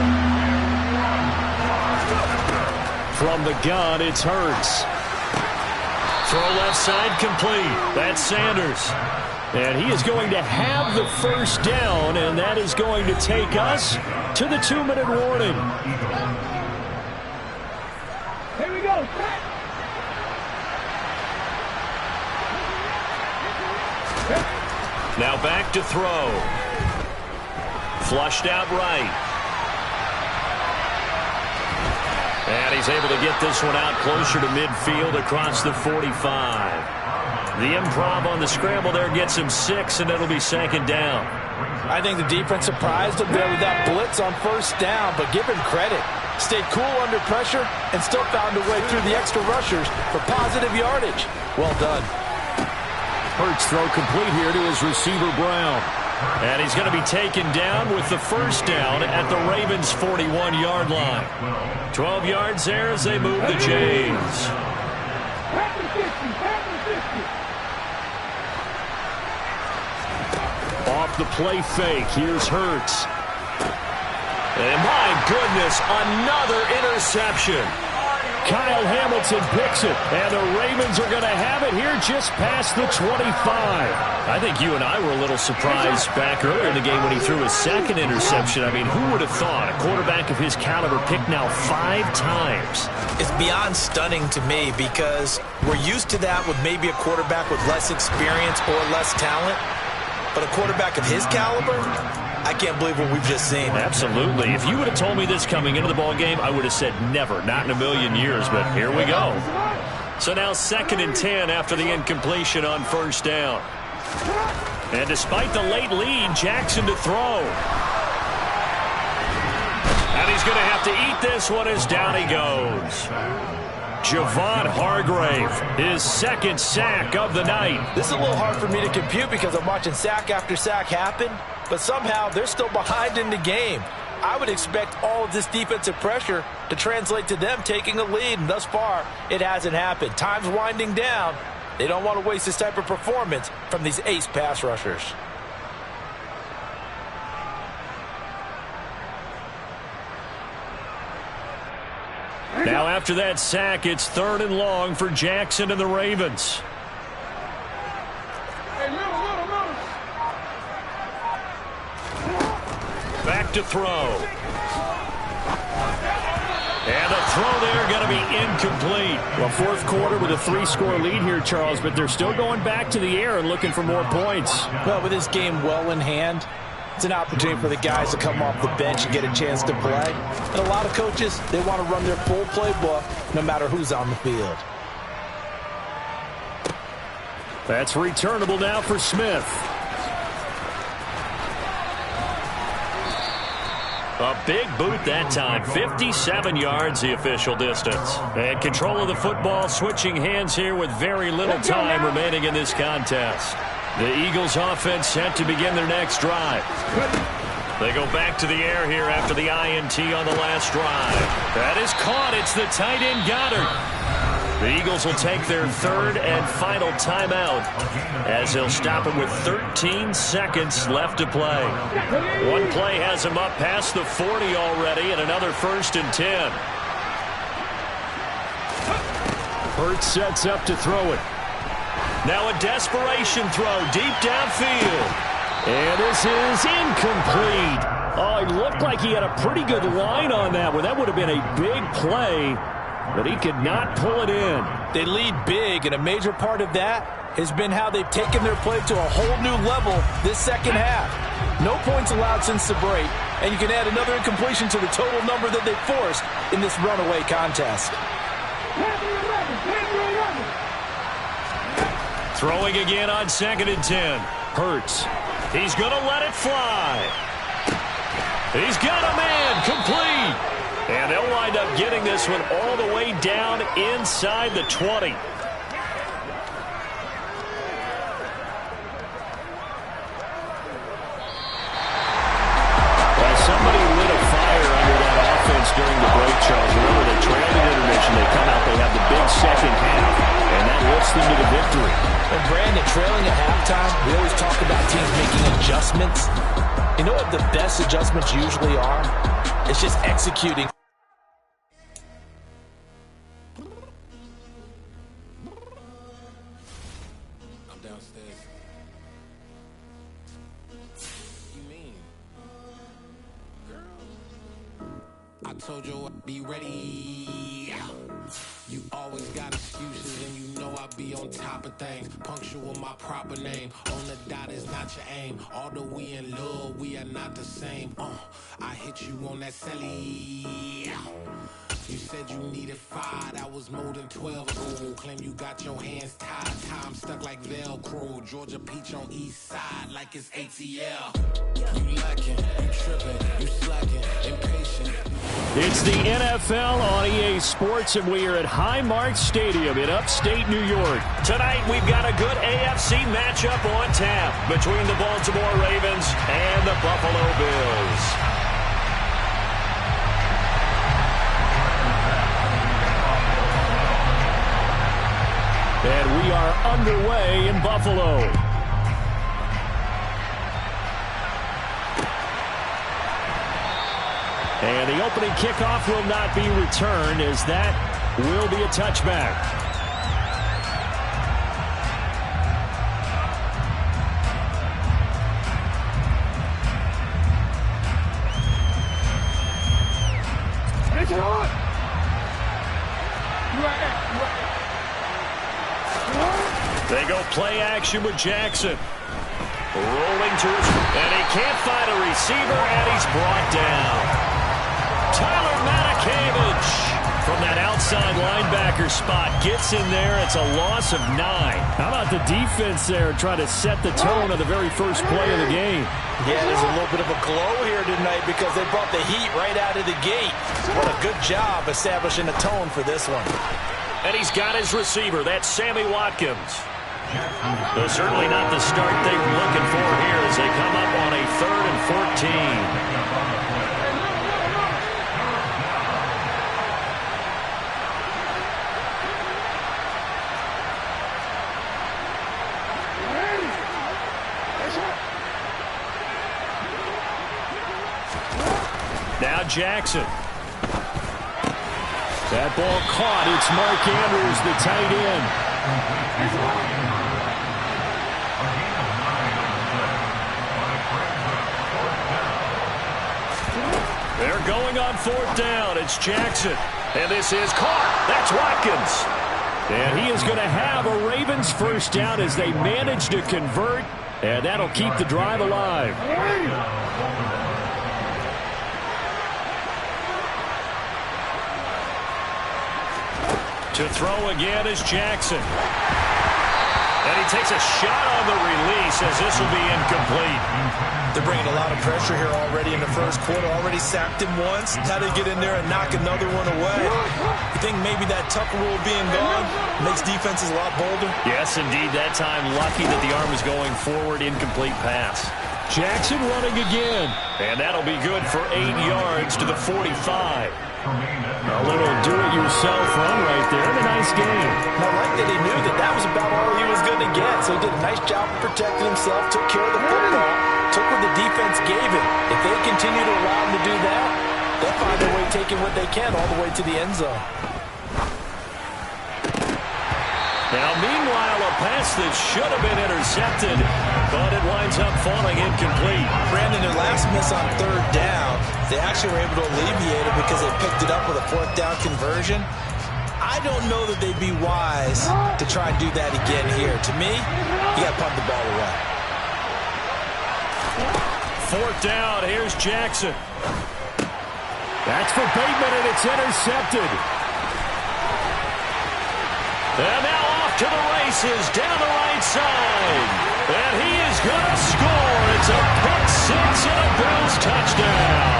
From the gun, it's Hurts. Throw left side complete. That's Sanders. And he is going to have the first down, and that is going to take us to the 2-minute warning. Here we go. Now back to throw. Flushed out right. And he's able to get this one out closer to midfield across the 45. The improv on the scramble there gets him 6, and it'll be second down. I think the defense surprised him there with that blitz on first down, but give him credit. Stayed cool under pressure and still found a way through the extra rushers for positive yardage. Well done. Hurts throw complete here to his receiver Brown. And he's going to be taken down with the first down at the Ravens' 41-yard line. 12 yards there as they move the Jays. Off the play fake, here's Hurts. And my goodness, another interception. Kyle Hamilton picks it, and the Ravens are going to have it here just past the 25. I think you and I were a little surprised back earlier in the game when he threw his second interception. I mean, who would have thought a quarterback of his caliber picked now 5 times? It's beyond stunning to me because we're used to that with maybe a quarterback with less experience or less talent. But a quarterback of his caliber, I can't believe what we've just seen. Absolutely. If you would have told me this coming into the ball game, I would have said never, not in a million years, but here we go. So now 2nd and 10 after the incompletion on first down. And despite the late lead, Jackson to throw. And he's going to have to eat this one as down he goes. Javon Hargrave, his 2nd sack of the night. This is a little hard for me to compute because I'm watching sack after sack happen, but somehow they're still behind in the game. I would expect all of this defensive pressure to translate to them taking a lead, and thus far, it hasn't happened. Time's winding down. They don't want to waste this type of performance from these ace pass rushers. Now after that sack, it's 3rd and long for Jackson and the Ravens. Back to throw. And the throw there going to be incomplete. Well, 4th quarter with a 3-score lead here, Charles, but they're still going back to the air and looking for more points. Well, with this game well in hand, it's an opportunity for the guys to come off the bench and get a chance to play. And a lot of coaches, they want to run their full playbook no matter who's on the field. That's returnable now for Smith. A big boot that time. 57 yards the official distance. And control of the football switching hands here with very little time remaining in this contest. The Eagles offense set to begin their next drive. They go back to the air here after the INT on the last drive. That is caught. It's the tight end Goddard. The Eagles will take their 3rd and final timeout as they'll stop it with 13 seconds left to play. One play has them up past the 40 already and another 1st and 10. Hurts sets up to throw it. Now a desperation throw deep downfield. And this is incomplete. Oh, it looked like he had a pretty good line on that one. That would have been a big play, but he could not pull it in. They lead big, and a major part of that has been how they've taken their play to a whole new level this second half. No points allowed since the break, and you can add another incompletion to the total number that they forced in this runaway contest. Throwing again on 2nd and 10. Hurts. He's going to let it fly. He's got a man complete. And they'll wind up getting this one all the way down inside the 20. Well, somebody lit a fire under that offense during the break, Charles. Remember, they trailed in intermission. They come out, they have the big second half, and that lifts them to the victory. And Brandon, trailing at halftime, we always talk about teams making adjustments. You know what the best adjustments usually are? It's just executing. I'm downstairs. You mean? Girl, I told you I'd be ready. You always got excuses and you know I be on top of things. Punctual my proper name. On the dot is not your aim. Although we in love, we are not the same. I hit you on that celly. You said you needed 5, that was more than 12. Ooh, claim you got your hands tied, time stuck like Velcro. Georgia Peach on east side like it's ATL. You lacking, you tripping, you slacking, impatient. It's the NFL on EA Sports, and we are at Highmark Stadium in upstate New York. Tonight, we've got a good AFC matchup on tap between the Baltimore Ravens and the Buffalo Bills. And we are underway in Buffalo. And the opening kickoff will not be returned, as that will be a touchback. They go play action with Jackson. Rolling to his, and he can't find a receiver, and he's brought down. Tyler Matakevich from that outside linebacker spot gets in there. It's a loss of 9. How about the defense there trying to set the tone of the very first play of the game? Yeah, there's a little bit of a glow here tonight because they brought the heat right out of the gate. What a good job establishing a tone for this one. And he's got his receiver. That's Sammy Watkins. Though certainly not the start they were looking for here as they come up on a 3rd and 14. Now Jackson. That ball caught. It's Mark Andrews, the tight end. They're going on 4th down. It's Jackson. And this is caught. That's Watkins. And he is going to have a Ravens first down as they manage to convert. And that'll keep the drive alive. To throw again is Jackson. And he takes a shot on the release as this will be incomplete. They're bringing a lot of pressure here already in the first quarter. Already sacked him once. Now they get in there and knock another one away. You think maybe that Tucker rule being gone makes defenses a lot bolder? Yes, indeed. That time lucky that the arm was going forward. Incomplete pass. Jackson running again. And that'll be good for 8 yards to the 45. A little do-it-yourself run right there and a nice game. I like that he knew that that was about all he was going to get. So he did a nice job of protecting himself, took care of the football, took what the defense gave him. If they continue to allow him to do that, they'll find their way taking what they can all the way to the end zone. Now, meanwhile, a pass that should have been intercepted, but it winds up falling incomplete. Brandon, their last miss on 3rd down, they actually were able to alleviate it because they picked it up with a 4th down conversion. I don't know that they'd be wise to try and do that again here. To me, you got to punt the ball away. 4th down, here's Jackson. That's for Bateman, and it's intercepted. And now off to the races down the right side. And he is going to score. It's a pick 6 and a Bills touchdown.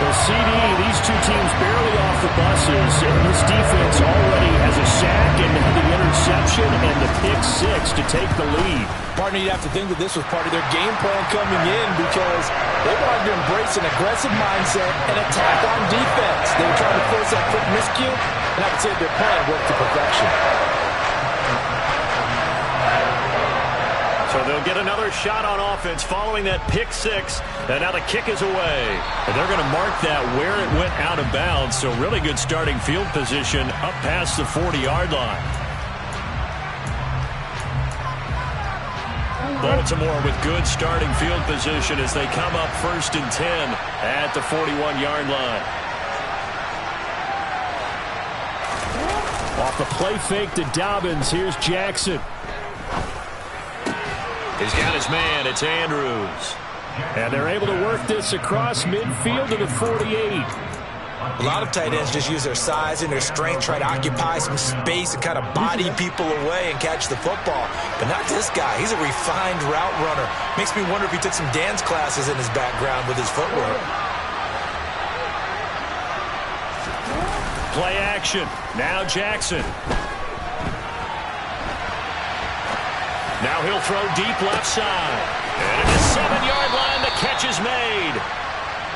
The CD, these two teams barely off the buses. And this defense already has a sack and the interception and the pick 6 to take the lead. Partner, you'd have to think that this was part of their game plan coming in because they wanted to embrace an aggressive mindset and attack on defense. They were trying to force that quick miscue, and I would say their plan worked to perfection. So they'll get another shot on offense following that pick 6, and now the kick is away. And they're going to mark that where it went out of bounds, so really good starting field position up past the 40-yard line. Baltimore with good starting field position as they come up 1st and 10 at the 41-yard line. Off the play fake to Dobbins, here's Jackson. He's got his man, it's Andrews. And they're able to work this across midfield to the 48. A lot of tight ends just use their size and their strength, try to occupy some space and kind of body people away and catch the football. But not this guy. He's a refined route runner. Makes me wonder if he took some dance classes in his background with his footwork. Play action. Now Jackson. Now he'll throw deep left side. And at the 7-yard line, the catch is made.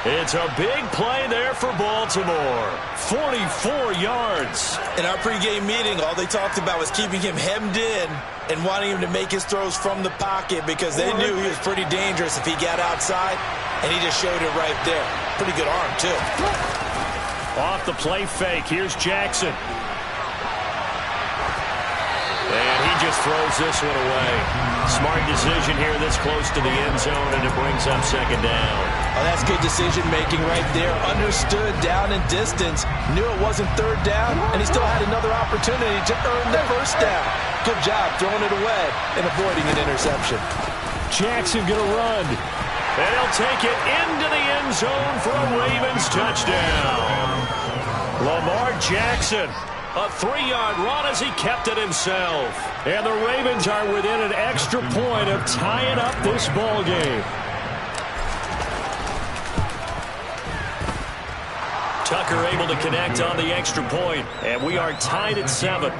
It's a big play there for Baltimore. 44 yards. In our pregame meeting, all they talked about was keeping him hemmed in and wanting him to make his throws from the pocket because they knew he was pretty dangerous if he got outside, and he just showed it right there. Pretty good arm, too. Off the play fake, here's Jackson. And he just throws this one away. Smart decision here this close to the end zone, and it brings up 2nd down. Oh, that's good decision-making right there. Understood down and distance. Knew it wasn't 3rd down, and he still had another opportunity to earn the 1st down. Good job throwing it away and avoiding an interception. Jackson going to run. And he'll take it into the end zone for a Ravens touchdown. Lamar Jackson. A 3-yard run as he kept it himself. And the Ravens are within an extra point of tying up this ball game. Tucker able to connect on the extra point, and we are tied at 7.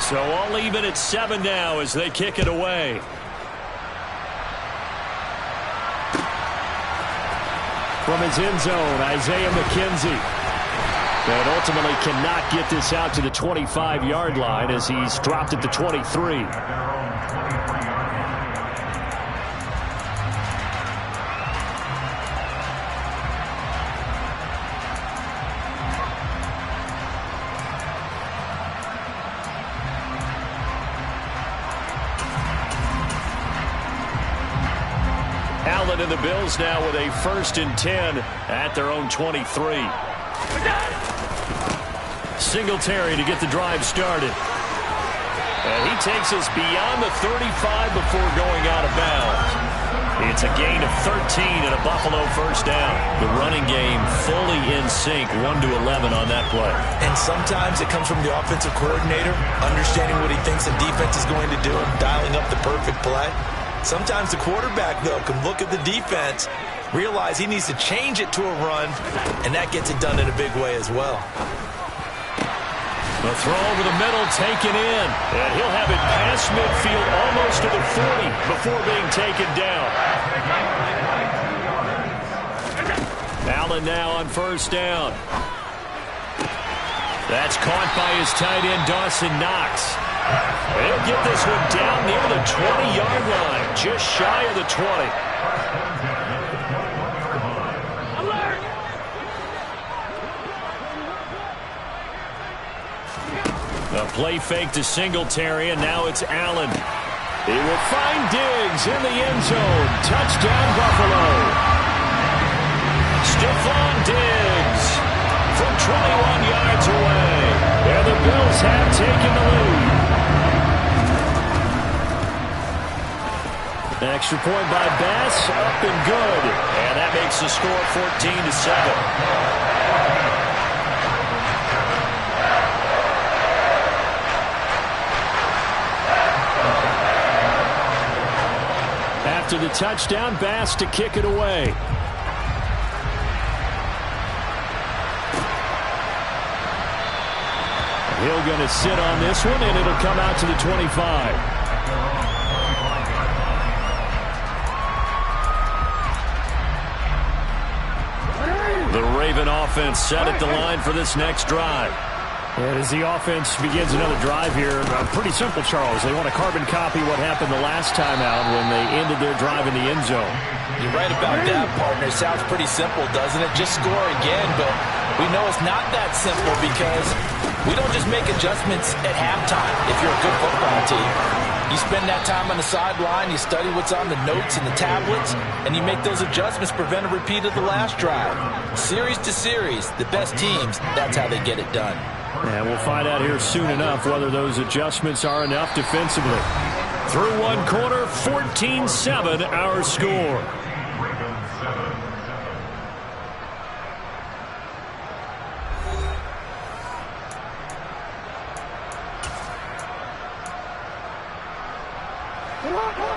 So all even at 7 now as they kick it away. From his end zone, Isaiah McKenzie. That ultimately cannot get this out to the 25-yard line as he's dropped at the 23. Allen and the Bills now with a 1st and 10 at their own 23. Singletary to get the drive started. And he takes us beyond the 35 before going out of bounds. It's a gain of 13 and a Buffalo 1st down. The running game fully in sync, 1-11 on that play. And sometimes it comes from the offensive coordinator, understanding what he thinks the defense is going to do and dialing up the perfect play. Sometimes the quarterback, though, can look at the defense, realize he needs to change it to a run, and that gets it done in a big way as well. The throw over the middle taken in, and he'll have it past midfield almost to the 40 before being taken down. Allen now on 1st down. That's caught by his tight end, Dawson Knox. He'll get this one down near the 20-yard line, just shy of the 20. A play fake to Singletary, and now it's Allen. He will find Diggs in the end zone. Touchdown, Buffalo. Stephon Diggs from 21 yards away. And the Bills have taken the lead. Extra point by Bass, up and good. And that makes the score 14-7. After the touchdown, Bass to kick it away. Hill going to sit on this one, and it'll come out to the 25. The Raven offense set at the line for this next drive. And as the offense begins another drive here, pretty simple, Charles. They want to carbon copy what happened the last time out when they ended their drive in the end zone. You're right about that, partner. Sounds pretty simple, doesn't it? Just score again, but we know it's not that simple because we don't just make adjustments at halftime if you're a good football team. You spend that time on the sideline, you study what's on the notes and the tablets, and you make those adjustments, prevent a repeat of the last drive. Series to series, the best teams, that's how they get it done. And we'll find out here soon enough whether those adjustments are enough defensively. Through one quarter, 14-7 our score.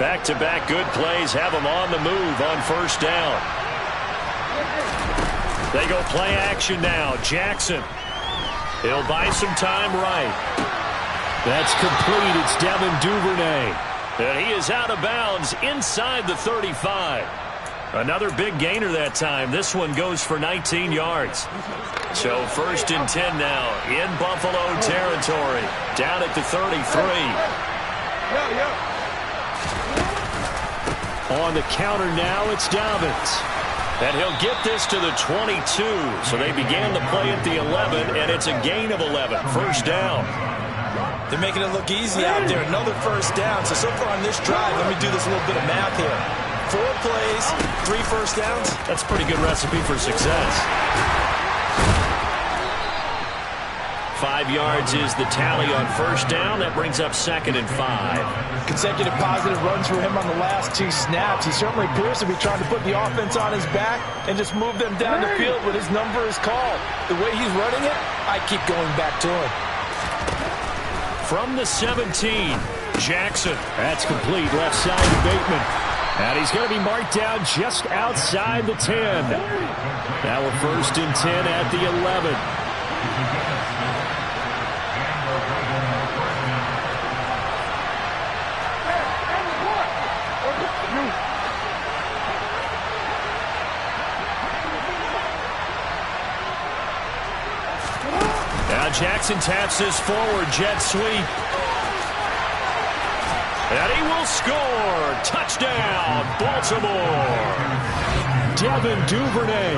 Back-to-back good plays have them on the move on 1st down. They go play action now. Jackson. He'll buy some time right. That's complete. It's Devin Duvernay. And he is out of bounds inside the 35. Another big gainer that time. This one goes for 19 yards. So 1st and 10 now in Buffalo territory. Down at the 33. On the counter now, it's Dobbins. And he'll get this to the 22. So they began the play at the 11, and it's a gain of 11. 1st down. They're making it look easy out there. Another 1st down. So far on this drive, let me do this little bit of math here. 4 plays, 3 1st downs. That's a pretty good recipe for success. 5 yards is the tally on 1st down. That brings up 2nd and 5. Consecutive positive runs for him on the last 2 snaps. He certainly appears to be trying to put the offense on his back and just move them down the field when his number is called. The way he's running it, I keep going back to him. From the 17, Jackson. That's complete. Left side to Bateman. And he's going to be marked down just outside the 10. Now a 1st and 10 at the 11. Jackson taps this forward, jet sweep. And he will score. Touchdown, Baltimore. Devin Duvernay.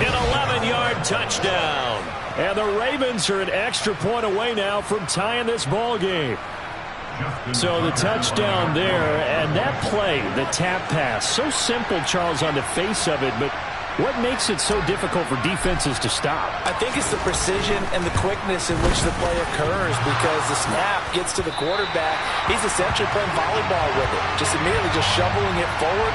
An 11-yard touchdown. And the Ravens are an extra point away now from tying this ball game. So the touchdown there, and that play, the tap pass, so simple, Charles, on the face of it, but what makes it so difficult for defenses to stop? I think it's the precision and the quickness in which the play occurs, because the snap gets to the quarterback. He's essentially playing volleyball with it, just immediately just shoveling it forward.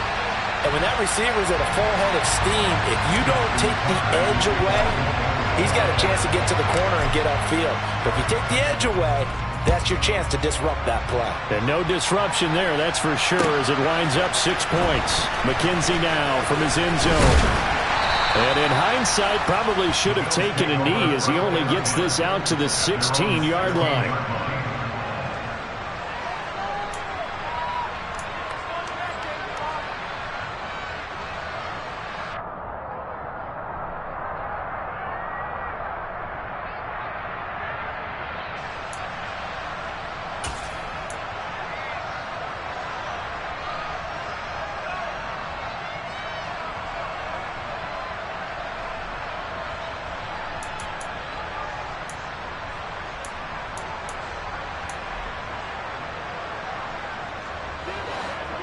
And when that receiver's at a full head of steam, if you don't take the edge away, he's got a chance to get to the corner and get upfield. But if you take the edge away, that's your chance to disrupt that play. And no disruption there, that's for sure, as it winds up 6 points. McKenzie now from his end zone. And in hindsight, probably should have taken a knee, as he only gets this out to the 16-yard line.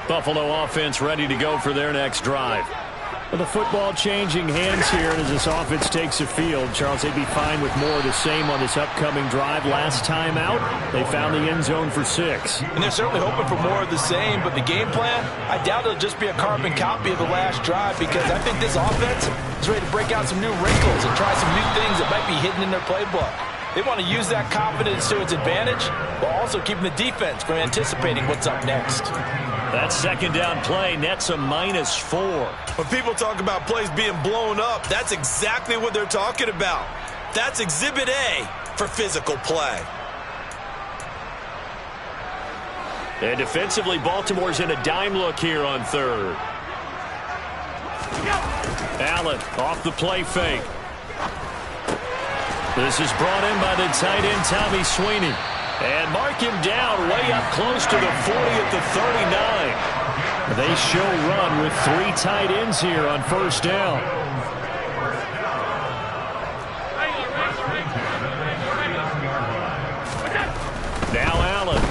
Buffalo offense ready to go for their next drive. Well, the football changing hands here, and as this offense takes the field, Charles, they'd be fine with more of the same on this upcoming drive. Last time out, they found the end zone for 6. And they're certainly hoping for more of the same, but the game plan, I doubt it'll just be a carbon copy of the last drive, because I think this offense is ready to break out some new wrinkles and try some new things that might be hidden in their playbook. They want to use that confidence to its advantage, while also keeping the defense from anticipating what's up next. That second down play nets a -4. When people talk about plays being blown up, that's exactly what they're talking about. That's Exhibit A for physical play. And defensively, Baltimore's in a dime look here on 3rd. Allen off the play fake. This is brought in by the tight end, Tommy Sweeney. And mark him down way up close to the 40 at the 39. They show run with 3 tight ends here on 1st down. Now Allen.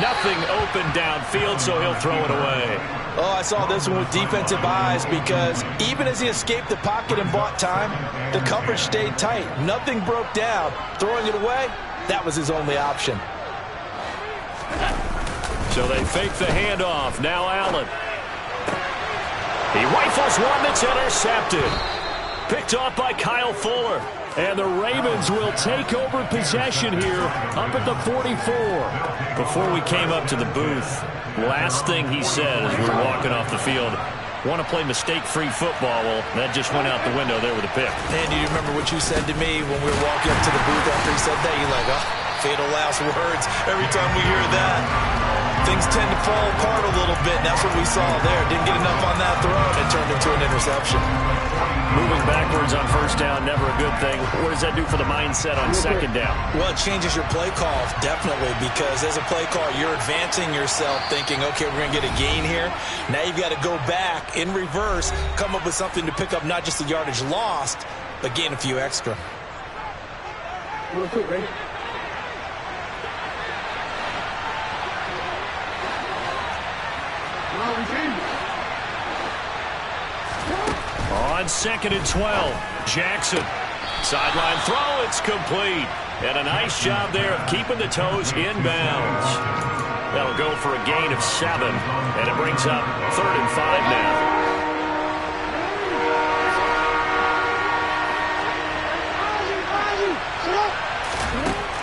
Nothing open downfield, so he'll throw it away. Oh, I saw this one with defensive eyes, because even as he escaped the pocket and bought time, the coverage stayed tight. Nothing broke down. Throwing it away, that was his only option. So they fake the handoff. Now Allen. He rifles one that's intercepted. Picked off by Kyle Fuller. And the Ravens will take over possession here up at the 44. Before we came up to the booth, last thing he said as we were walking off the field, want to play mistake-free football. Well, that just went out the window there with a pick. And do you remember what you said to me when we were walking up to the booth after he said that? You're like, oh, fatal last words. Every time we hear that, things tend to fall apart a little bit. And that's what we saw there. Didn't get enough on that throw, and it turned into an interception. Moving backwards on 1st down, never a good thing. What does that do for the mindset on 2nd down? Well, it changes your play call, definitely, because as a play call, you're advancing yourself thinking, okay, we're going to get a gain here. Now you've got to go back in reverse, come up with something to pick up not just the yardage lost, but gain a few extra. On 2nd and 12, Jackson. Sideline throw, it's complete. And a nice job there of keeping the toes inbounds. That'll go for a gain of 7, and it brings up 3rd and 5 now.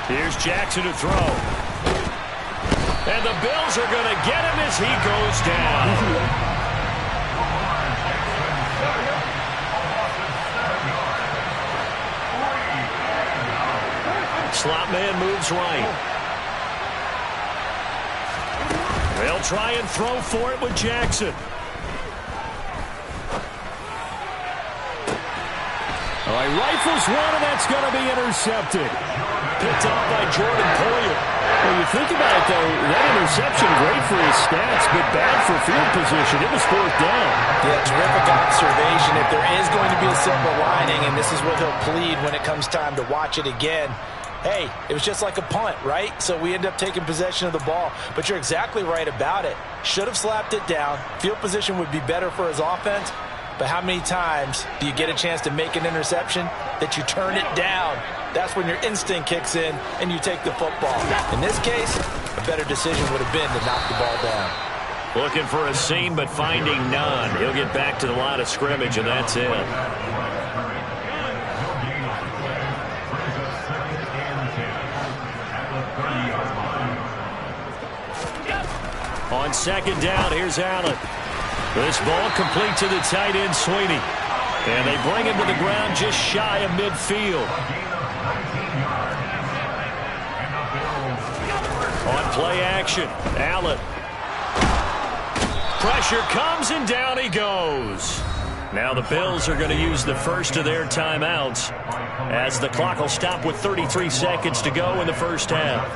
Here's Jackson to throw. And the Bills are going to get him as he goes down. Slot man moves right. They'll try and throw for it with Jackson. All right, rifles one, and that's going to be intercepted. Picked off by Jordan Poyer. Well, you think about it, though, that interception, great for his stats, but bad for field position. It was 4th down. Yeah, terrific observation. If there is going to be a silver lining, and this is what he'll plead when it comes time to watch it again, hey, it was just like a punt, right? So we end up taking possession of the ball. But you're exactly right about it. Should have slapped it down. Field position would be better for his offense. But how many times do you get a chance to make an interception that you turn it down? That's when your instinct kicks in and you take the football. In this case, a better decision would have been to knock the ball down. Looking for a seam, but finding none. He'll get back to the line of scrimmage, and that's it. On second down, here's Allen. This ball complete to the tight end, Sweeney. And they bring him to the ground just shy of midfield. On play action, Allen. Pressure comes, and down he goes. Now the Bills are going to use the first of their timeouts as the clock will stop with 33 seconds to go in the first half.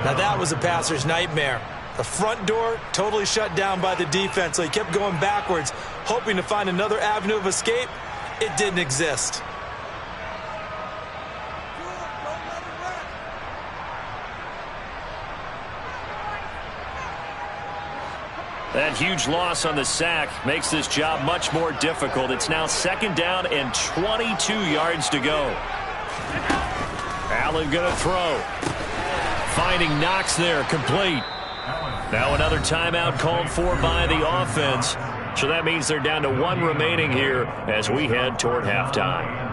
Now that was a passer's nightmare. The front door totally shut down by the defense, so he kept going backwards, hoping to find another avenue of escape. It didn't exist. That huge loss on the sack makes this job much more difficult. It's now second down and 22 yards to go. Allen going to throw. Finding Knox there, complete. Now another timeout called for by the offense. So that means they're down to one remaining here as we head toward halftime.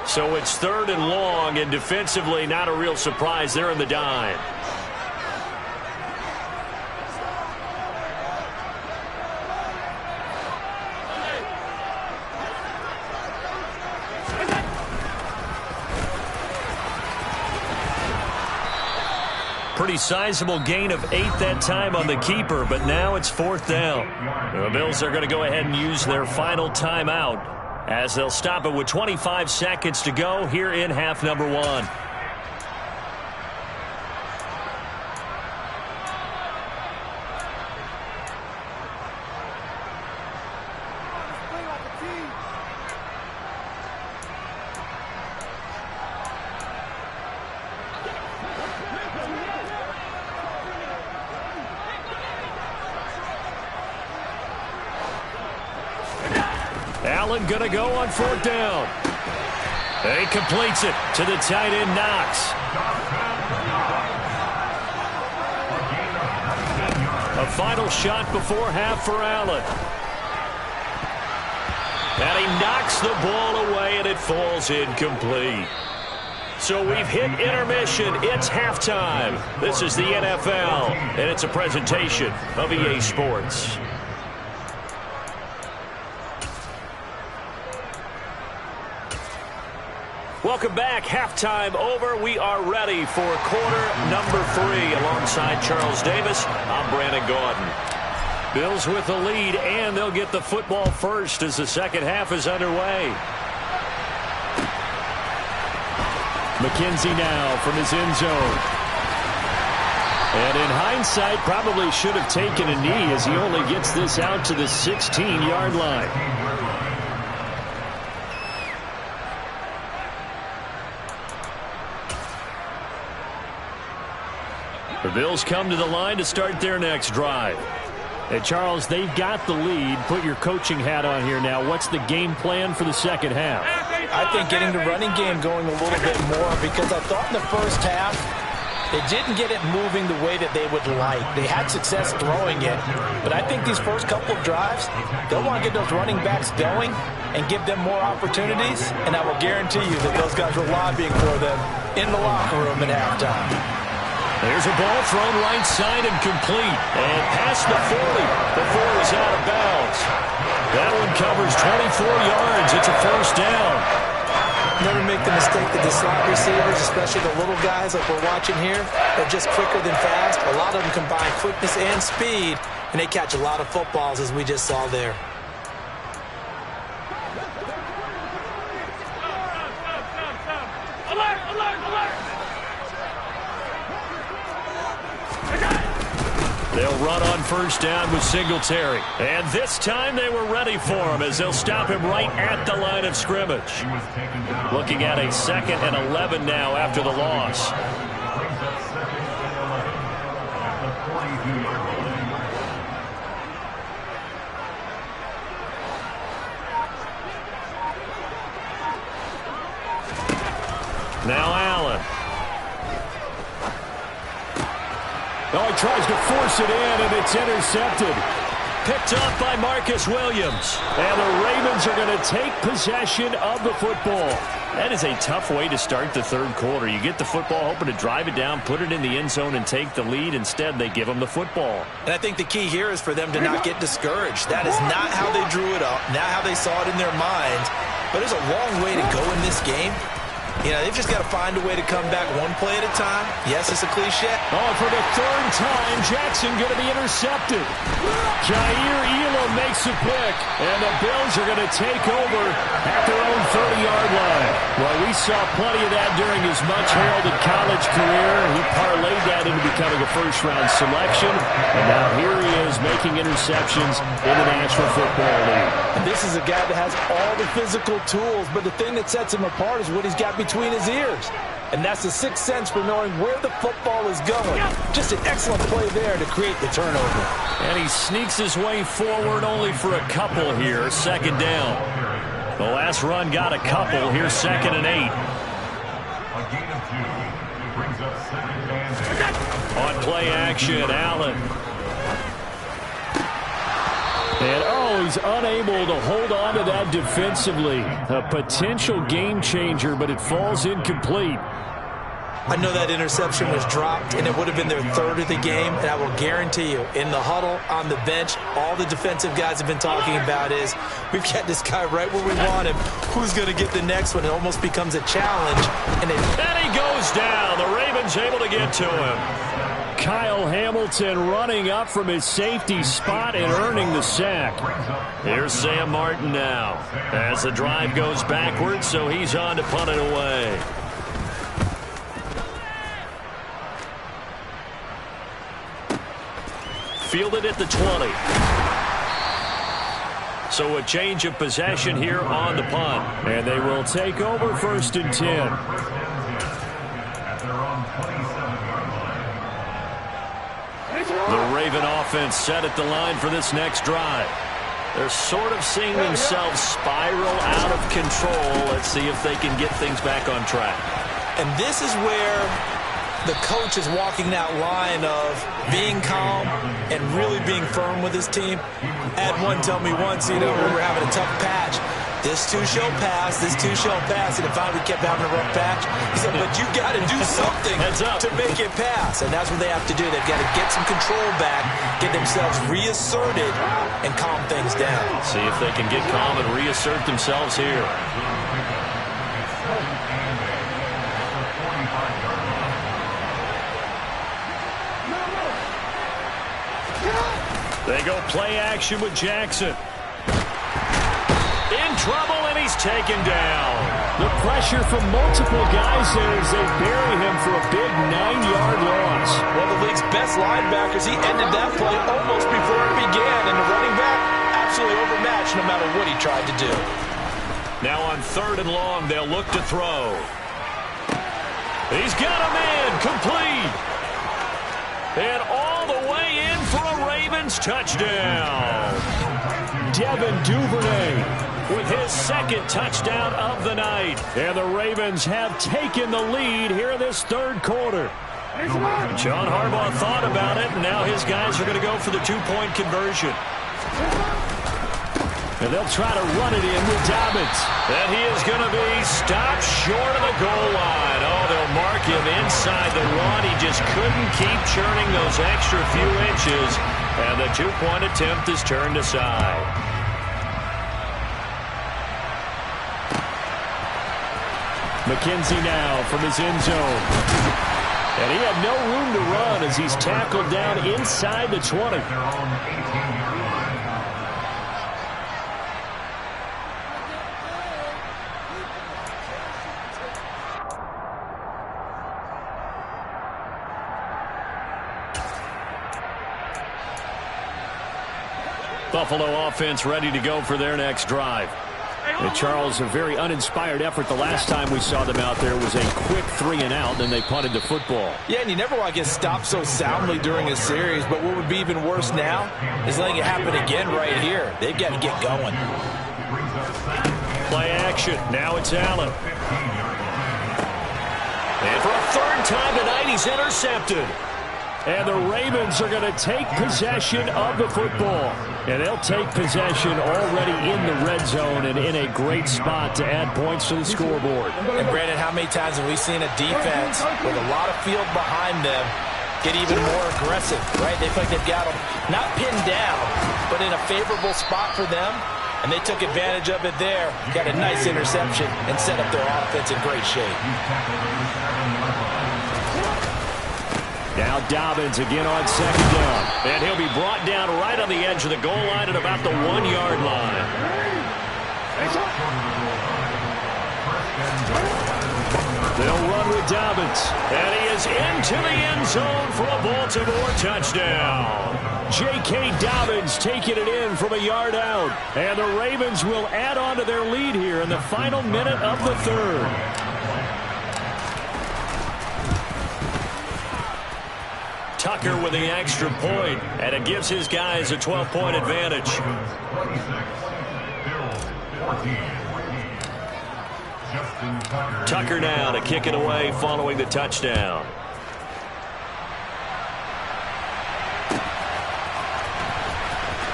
So it's third and long, and defensively not a real surprise. They're in the dime. Pretty sizable gain of 8 that time on the keeper, but now it's fourth down. The Bills are going to go ahead and use their final timeout as they'll stop it with 25 seconds to go here in half number one. Allen going to go on fourth down. He completes it to the tight end, Knox. A final shot before half for Allen. And he knocks the ball away, and it falls incomplete. So we've hit intermission. It's halftime. This is the NFL, and it's a presentation of EA Sports. Welcome back. Halftime over. We are ready for quarter number 3. Alongside Charles Davis, I'm Brandon Gaudin. Bills with the lead, and they'll get the football first as the second half is underway. McKenzie now from his end zone. And in hindsight, probably should have taken a knee as he only gets this out to the 16-yard line. The Bills come to the line to start their next drive. And Charles, they've got the lead. Put your coaching hat on here now. What's the game plan for the second half? I think getting the running game going a little bit more, because I thought in the first half they didn't get it moving the way that they would like. They had success throwing it, but I think these first couple of drives, they'll want to get those running backs going and give them more opportunities, and I will guarantee you that those guys were lobbying for them in the locker room at halftime. There's a ball thrown right side and complete. And past the 40 before it was out of bounds. That one covers 24 yards. It's a first down. Never make the mistake that the slot receivers, especially the little guys like we're watching here, are just quicker than fast. A lot of them combine quickness and speed, and they catch a lot of footballs, as we just saw there. They'll run on first down with Singletary. And this time they were ready for him as they'll stop him right at the line of scrimmage. Looking at a 2nd and 11 now after the loss. Now Allen. Oh, he tries to force it in, and it's intercepted. Picked up by Marcus Williams. And the Ravens are going to take possession of the football. That is a tough way to start the third quarter. You get the football, hoping to drive it down, put it in the end zone, and take the lead. Instead, they give them the football. And I think the key here is for them to not get discouraged. That is not how they drew it up, not how they saw it in their minds. But there's a long way to go in this game. You know, they've just got to find a way to come back one play at a time. Yes, it's a cliche. Oh, for the 3rd time, Jackson going to be intercepted. Jair Elam makes a pick, and the Bills are going to take over at their own 30-yard line. Well, we saw plenty of that during his much-heralded college career. He parlayed that into becoming a first-round selection, and now here he is making interceptions in the National Football League. And this is a guy that has all the physical tools, but the thing that sets him apart is what he's got between his ears. And that's the sixth sense for knowing where the football is going. Just an excellent play there to create the turnover. And he sneaks his way forward only for a couple here. 2nd down. The last run got a couple. Here's 2nd and 8. On play action, Allen. And, oh, he's unable to hold on to that defensively. A potential game changer, but it falls incomplete. I know that interception was dropped, and it would have been their 3rd of the game, and I will guarantee you, in the huddle, on the bench, all the defensive guys have been talking about is, we've got this guy right where we want him. Who's going to get the next one? It almost becomes a challenge. And he goes down. The Ravens able to get to him. Kyle Hamilton running up from his safety spot and earning the sack. Here's Sam Martin now as the drive goes backwards, so he's on to punt it away. Fielded at the 20. So a change of possession here on the punt. And they will take over 1st and 10. The Raven offense set at the line for this next drive. They're sort of seeing themselves spiral out of control. Let's see if they can get things back on track. And this is where the coach is walking that line of being calm and really being firm with his team. I had one tell me once, you know, we were having a tough patch. This too shall pass, this too shall pass. And if I kept having a rough patch, he said, but you got to do something to make it pass. And that's what they have to do. They've got to get some control back, get themselves reasserted, and calm things down. See if they can get calm and reassert themselves here. They go play action with Jackson. In trouble, and he's taken down. The pressure from multiple guys there as they bury him for a big 9-yard loss. One of the league's best linebackers, he ended that play almost before it began, and the running back absolutely overmatched no matter what he tried to do. Now on 3rd and long, they'll look to throw. He's got a man complete. And all the way in for a Ravens touchdown. Devin Duvernay with his 2nd touchdown of the night. And the Ravens have taken the lead here in this 3rd quarter. John Harbaugh thought about it, and now his guys are going to go for the 2-point conversion. And they'll try to run it in with Dobbins. And he is going to be stopped short of the goal line. Oh, they'll mark him inside the run. He just couldn't keep churning those extra few inches. And the 2-point attempt is turned aside. McKenzie now from his end zone. And he had no room to run as he's tackled down inside the 20. Buffalo offense ready to go for their next drive. And Charles, a very uninspired effort. The last time we saw them out there was a quick 3-and-out, and they punted the football. Yeah, and you never want to get stopped so soundly during a series, but what would be even worse now is letting it happen again right here. They've got to get going. Play action. Now it's Allen. And for a third time tonight, he's intercepted. And the Ravens are going to take possession of the football. And they'll take possession already in the red zone and in a great spot to add points to the scoreboard. And Brandon, how many times have we seen a defense with a lot of field behind them get even more aggressive, right? They feel like they've got them not pinned down, but in a favorable spot for them. And they took advantage of it there, got a nice interception, and set up their offense in great shape. Now Dobbins again on second down. And he'll be brought down right on the edge of the goal line at about the 1-yard line. They'll run with Dobbins. And he is into the end zone for a Baltimore touchdown. J.K. Dobbins taking it in from a yard out. And the Ravens will add on to their lead here in the final minute of the third. Tucker with the extra point, and it gives his guys a 12-point advantage. Tucker now to kick it away following the touchdown.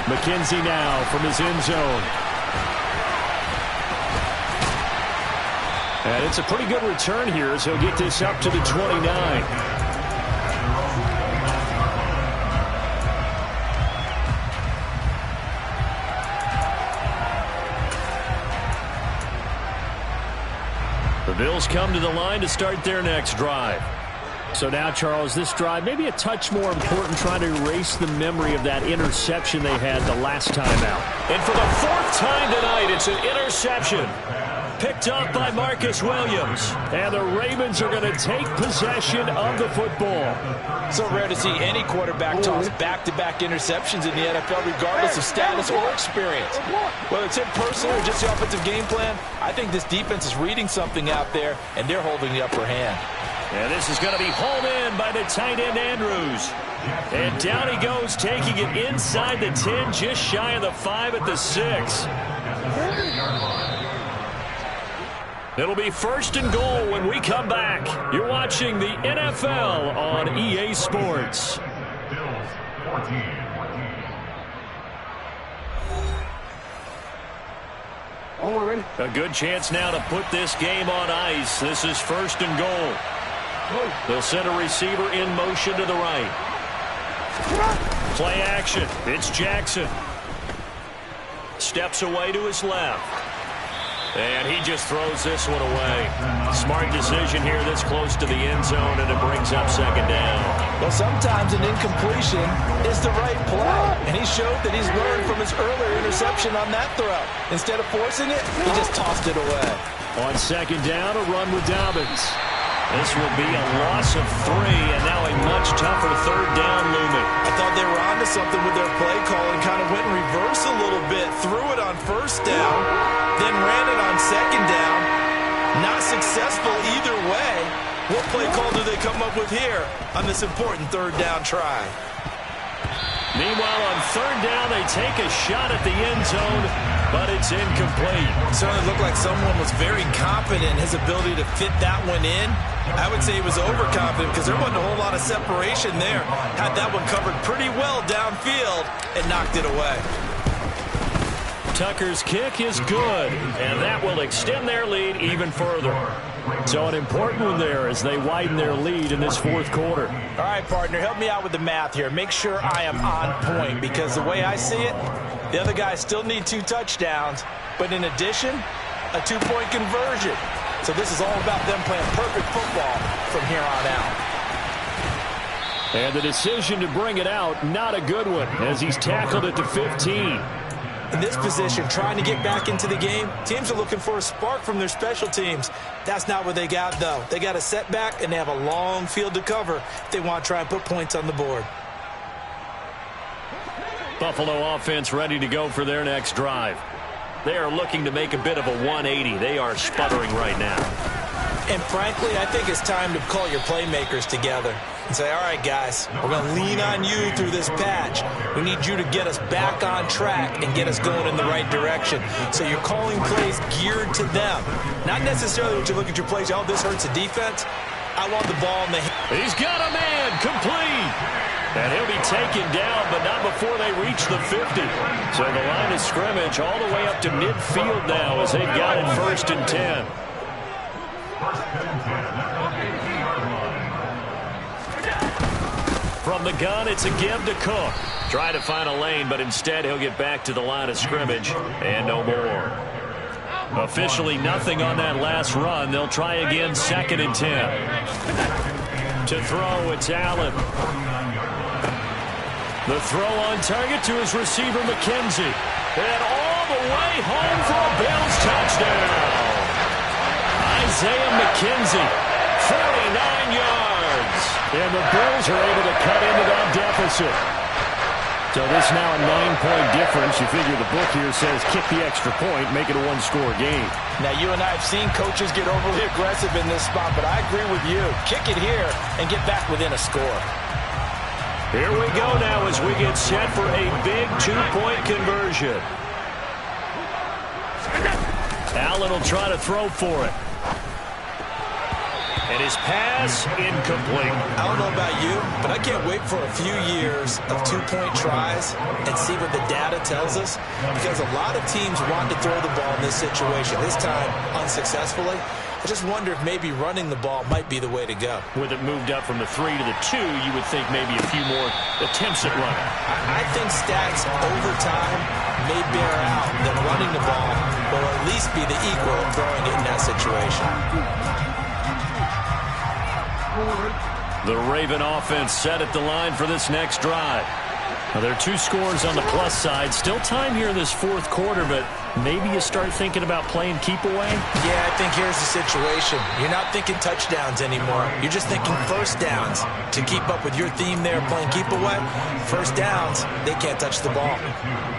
McKenzie now from his end zone. And it's a pretty good return here as he'll get this up to the 29. The Bills come to the line to start their next drive. So now, Charles, this drive maybe a touch more important, trying to erase the memory of that interception they had the last time out. And for the fourth time tonight, it's an interception. Picked up by Marcus Williams. And the Ravens are going to take possession of the football. So rare to see any quarterback toss back-to-back interceptions in the NFL, regardless of status or experience. Whether it's in person or just the offensive game plan, I think this defense is reading something out there, and they're holding the upper hand. And this is going to be hauled in by the tight end Andrews. And down he goes, taking it inside the 10, just shy of the 5 at the 6. It'll be first and goal when we come back. You're watching the NFL on EA Sports. A good chance now to put this game on ice. This is first and goal. They'll send a receiver in motion to the right. Play action. It's Jackson. Steps away to his left. And he just throws this one away. Smart decision here this close to the end zone, and it brings up second down. Well, sometimes an incompletion is the right play, and he showed that he's learned from his earlier interception on that throw. Instead of forcing it, he just tossed it away. On second down, a run with Dobbins. This will be a loss of 3, and now a much tougher third down looming. I thought they were onto something with their play call and kind of went in reverse a little bit. Threw it on first down, then ran it on second down. Not successful either way. What play call do they come up with here on this important third down try? Meanwhile, on third down, they take a shot at the end zone, but it's incomplete. It certainly looked like someone was very confident in his ability to fit that one in. I would say he was overconfident because there wasn't a whole lot of separation there. Had that one covered pretty well downfield and knocked it away. Tucker's kick is good, and that will extend their lead even further. So an important one there as they widen their lead in this fourth quarter. All right, partner, help me out with the math here. Make sure I am on point, because the way I see it, the other guys still need 2 touchdowns, but in addition, a 2-point conversion. So this is all about them playing perfect football from here on out. And the decision to bring it out, not a good one, as he's tackled at the 15. In this position, trying to get back into the game, teams are looking for a spark from their special teams. That's not what they got, though. They got a setback, and they have a long field to cover if they want to try and put points on the board. Buffalo offense ready to go for their next drive. They are looking to make a bit of a 180. They are sputtering right now. And frankly, I think it's time to call your playmakers together and say, all right, guys, we're going to lean on you through this patch. We need you to get us back on track and get us going in the right direction. So you're calling plays geared to them. Not necessarily what you look at your plays, oh, this hurts the defense. I want the ball in the hand. He's got a man, complete. And he'll be taken down, but not before they reach the 50. So the line of scrimmage all the way up to midfield now as they've got it 1st and 10. From the gun, it's a give to Cook. Try to find a lane, but instead he'll get back to the line of scrimmage and no more. Officially nothing on that last run. They'll try again 2nd and 10. To throw, it's Allen. The throw on target to his receiver, McKenzie. And all the way home for a Bills touchdown. Isaiah McKenzie, 49 yards. And the Bills are able to cut into that deficit. So this now a 9-point difference. You figure the book here says kick the extra point, make it a one-score game. Now, you and I have seen coaches get overly aggressive in this spot, but I agree with you. Kick it here and get back within a score. Here we go now as we get set for a big 2-point conversion. Allen will try to throw for it. And his pass incomplete. I don't know about you, but I can't wait for a few years of 2-point tries and see what the data tells us, because a lot of teams want to throw the ball in this situation, this time unsuccessfully. I just wonder if maybe running the ball might be the way to go. With it moved up from the 3 to the 2, you would think maybe a few more attempts at running. I think stats over time may bear out that running the ball will at least be the equal of throwing it in that situation. The Raven offense set at the line for this next drive. Now, there are 2 scores on the plus side. Still time here in this 4th quarter, but maybe you start thinking about playing keep away? Yeah, I think here's the situation. You're not thinking touchdowns anymore. You're just thinking first downs. To keep up with your theme there, playing keep away, first downs, they can't touch the ball.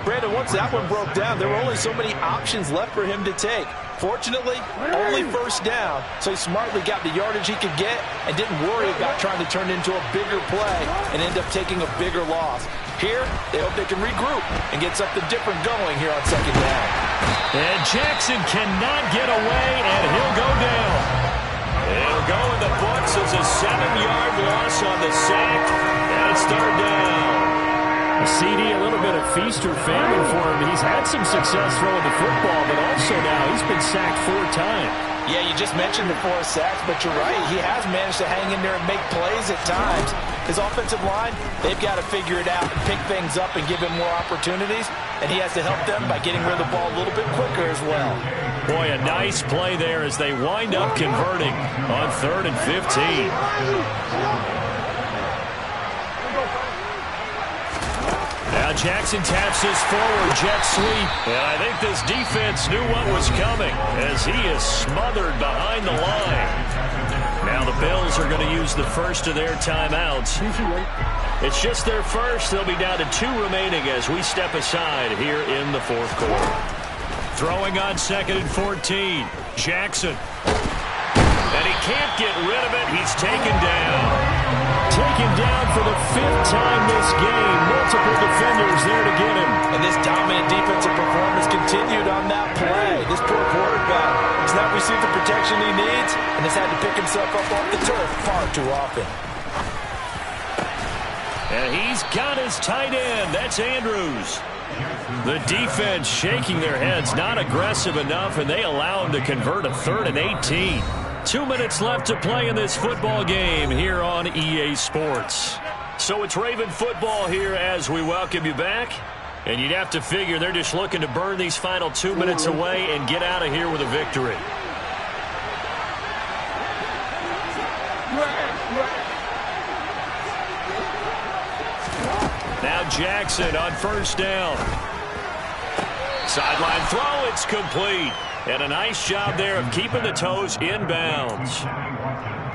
Brandon, once that one broke down, there were only so many options left for him to take. Fortunately, only first down, so he smartly got the yardage he could get and didn't worry about trying to turn it into a bigger play and end up taking a bigger loss. Here, they hope they can regroup and get something different going here on 2nd down. And Jackson cannot get away, and he'll go down. He'll go in the books as a 7-yard loss on the sack, and it's 3rd down. CD, a little bit of feast or famine for him. He's had some success throwing the football, but also now he's been sacked 4 times. Yeah, you just mentioned the 4 sacks, but you're right. He has managed to hang in there and make plays at times. His offensive line, they've got to figure it out and pick things up and give him more opportunities, and he has to help them by getting rid of the ball a little bit quicker as well. Boy, a nice play there as they wind up converting on 3rd and 15. Now Jackson taps his forward jet sweep. And I think this defense knew what was coming as he is smothered behind the line. Now the Bills are going to use the first of their timeouts. It's just their first. They'll be down to 2 remaining as we step aside here in the 4th quarter. Throwing on 2nd and 14. Jackson. And he can't get rid of it. He's taken down. Taken down for the 5th time this game. Multiple defenders there to get him. And this dominant defensive performance continued on that play. This poor quarterback has not received the protection he needs and has had to pick himself up off the turf far too often. And he's got his tight end. That's Andrews. The defense shaking their heads, not aggressive enough, and they allow him to convert a 3rd and 18. 2 minutes left to play in this football game here on EA Sports. So it's Raven football here as we welcome you back. And you'd have to figure they're just looking to burn these final 2 minutes away and get out of here with a victory. Now Jackson on 1st down. Sideline throw, it's complete. And a nice job there of keeping the toes inbounds.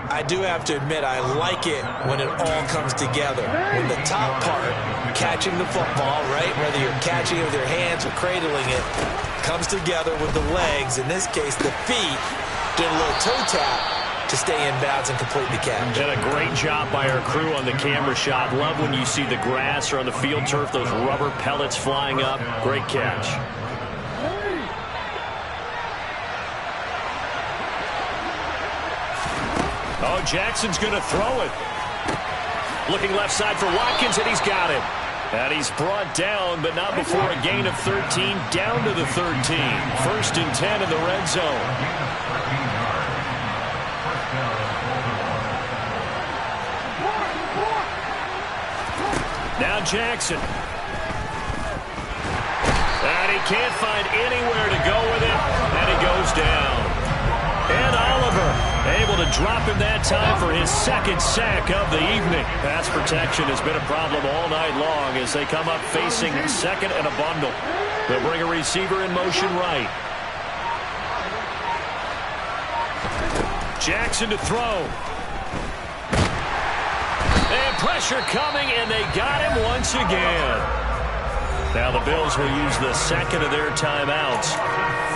I do have to admit, I like it when it all comes together. When the top part, catching the football, right, whether you're catching it with your hands or cradling it, comes together with the legs, in this case the feet, doing a little toe tap to stay in bounds and complete the catch. Did a great job by our crew on the camera shot. Love when you see the grass or on the field turf, those rubber pellets flying up. Great catch. Oh, Jackson's going to throw it. Looking left side for Watkins, and he's got it. And he's brought down, but not before a gain of 13, down to the 13. 1st and 10 in the red zone. Now Jackson. And he can't find anywhere to go with it, and he goes down. And Oliver able to drop him that time for his 2nd sack of the evening. Pass protection has been a problem all night long as they come up facing 2nd and a bundle. They'll bring a receiver in motion right. Jackson to throw. And pressure coming, and they got him once again. Now the Bills will use the 2nd of their timeouts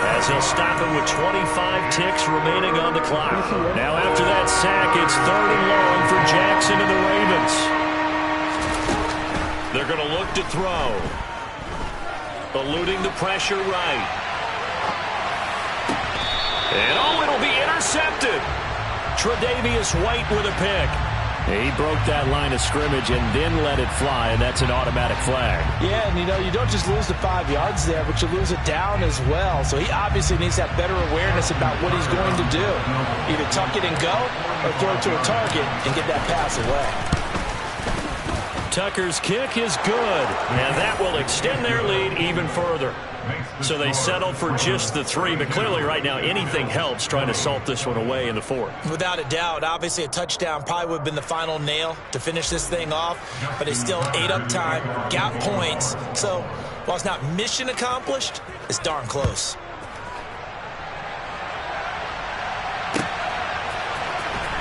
as they'll stop him with 25 ticks remaining on the clock. Now after that sack, it's 3rd and long for Jackson and the Ravens. They're going to look to throw. Eluding the pressure right. And it'll be intercepted. Tre'Davious White with a pick. He broke that line of scrimmage and then let it fly, and that's an automatic flag. Yeah, and you don't just lose the 5 yards there, but you lose it down as well. So he obviously needs to have better awareness about what he's going to do. Either tuck it and go or throw it to a target and get that pass away. Tucker's kick is good, and that will extend their lead even further. So they settle for just the 3, but clearly right now anything helps trying to salt this one away in the 4th. Without a doubt, obviously a touchdown probably would have been the final nail to finish this thing off, but they still ate up time, got points. So while it's not mission accomplished, it's darn close.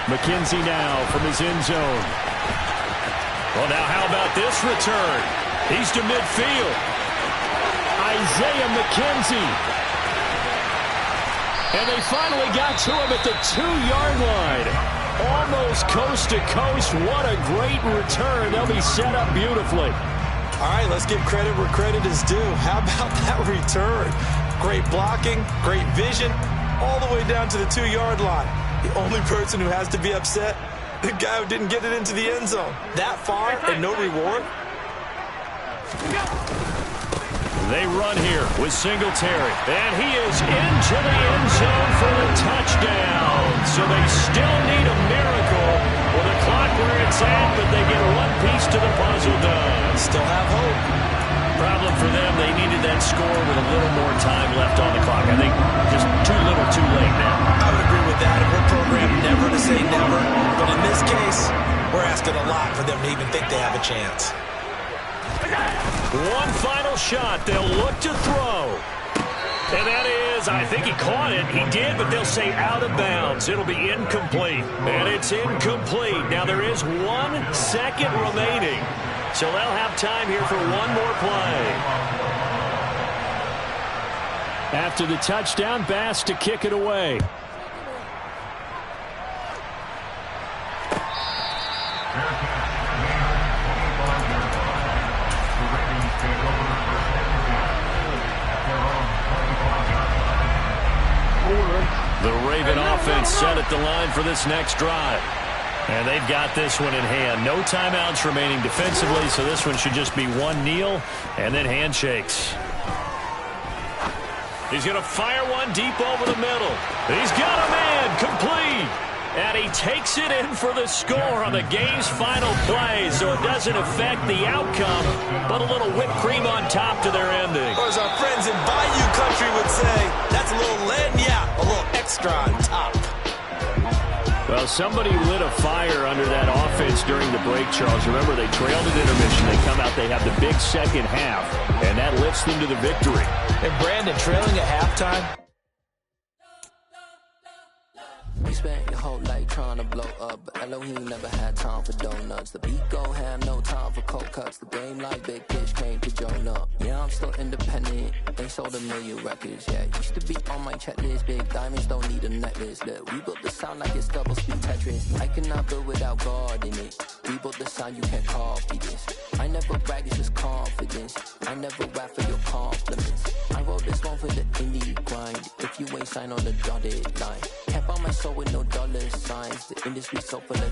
McKenzie now from his end zone. Well, now how about this return? He's to midfield. Isaiah McKenzie. And they finally got to him at the 2-yard line. Almost coast to coast. What a great return. They'll be set up beautifully. All right, let's give credit where credit is due. How about that return? Great blocking, great vision, all the way down to the 2-yard line. The only person who has to be upset, the guy who didn't get it into the end zone. That far and no reward. They run here with Singletary. And he is into the end zone for the touchdown. So they still need a miracle with the clock where it's at, but they get one piece to the puzzle done. Still have hope. Problem for them, they needed that score with a little more time left on the clock. I think just too little too late now. I would agree with that. And we're programmed never to say never. But in this case, we're asking a lot for them to even think they have a chance. One final shot. They'll look to throw. And that is, I think he caught it. He did, but they'll say out of bounds. It'll be incomplete. And it's incomplete. Now there is 1 second remaining. So they'll have time here for one more play. After the touchdown, Bass to kick it away. The Raven offense set at the line for this next drive. And they've got this one in hand. No timeouts remaining defensively, so this one should just be one kneel and then handshakes. He's going to fire one deep over the middle. He's got a man complete. And he takes it in for the score on the game's final play, so it doesn't affect the outcome, but a little whipped cream on top to their ending. Or as our friends in Bayou Country would say, that's a little lagniappe, a little extra on top. Well, somebody lit a fire under that offense during the break, Charles. Remember, they trailed at intermission. They come out, they have the big second half, and that lifts them to the victory. And Brandon, trailing at halftime, You spent your whole life trying to blow up, but Elohim never had time for donuts. The beat go ham, no time for cold cuts. The game like Big Fish came to Jonah. Yeah, I'm still independent. They sold 1 million records. Yeah, used to be on my checklist. Big diamonds don't need a necklace. Look, we built the sound like it's double speed Tetris. I cannot build without God in it. We built the sound, you can't copy this. I never brag, it's just confidence. I never rap for your compliments. I wrote this one for the indie grind. If you ain't sign on the dotted line, can't buy my soul with no dollar signs. The industry so full of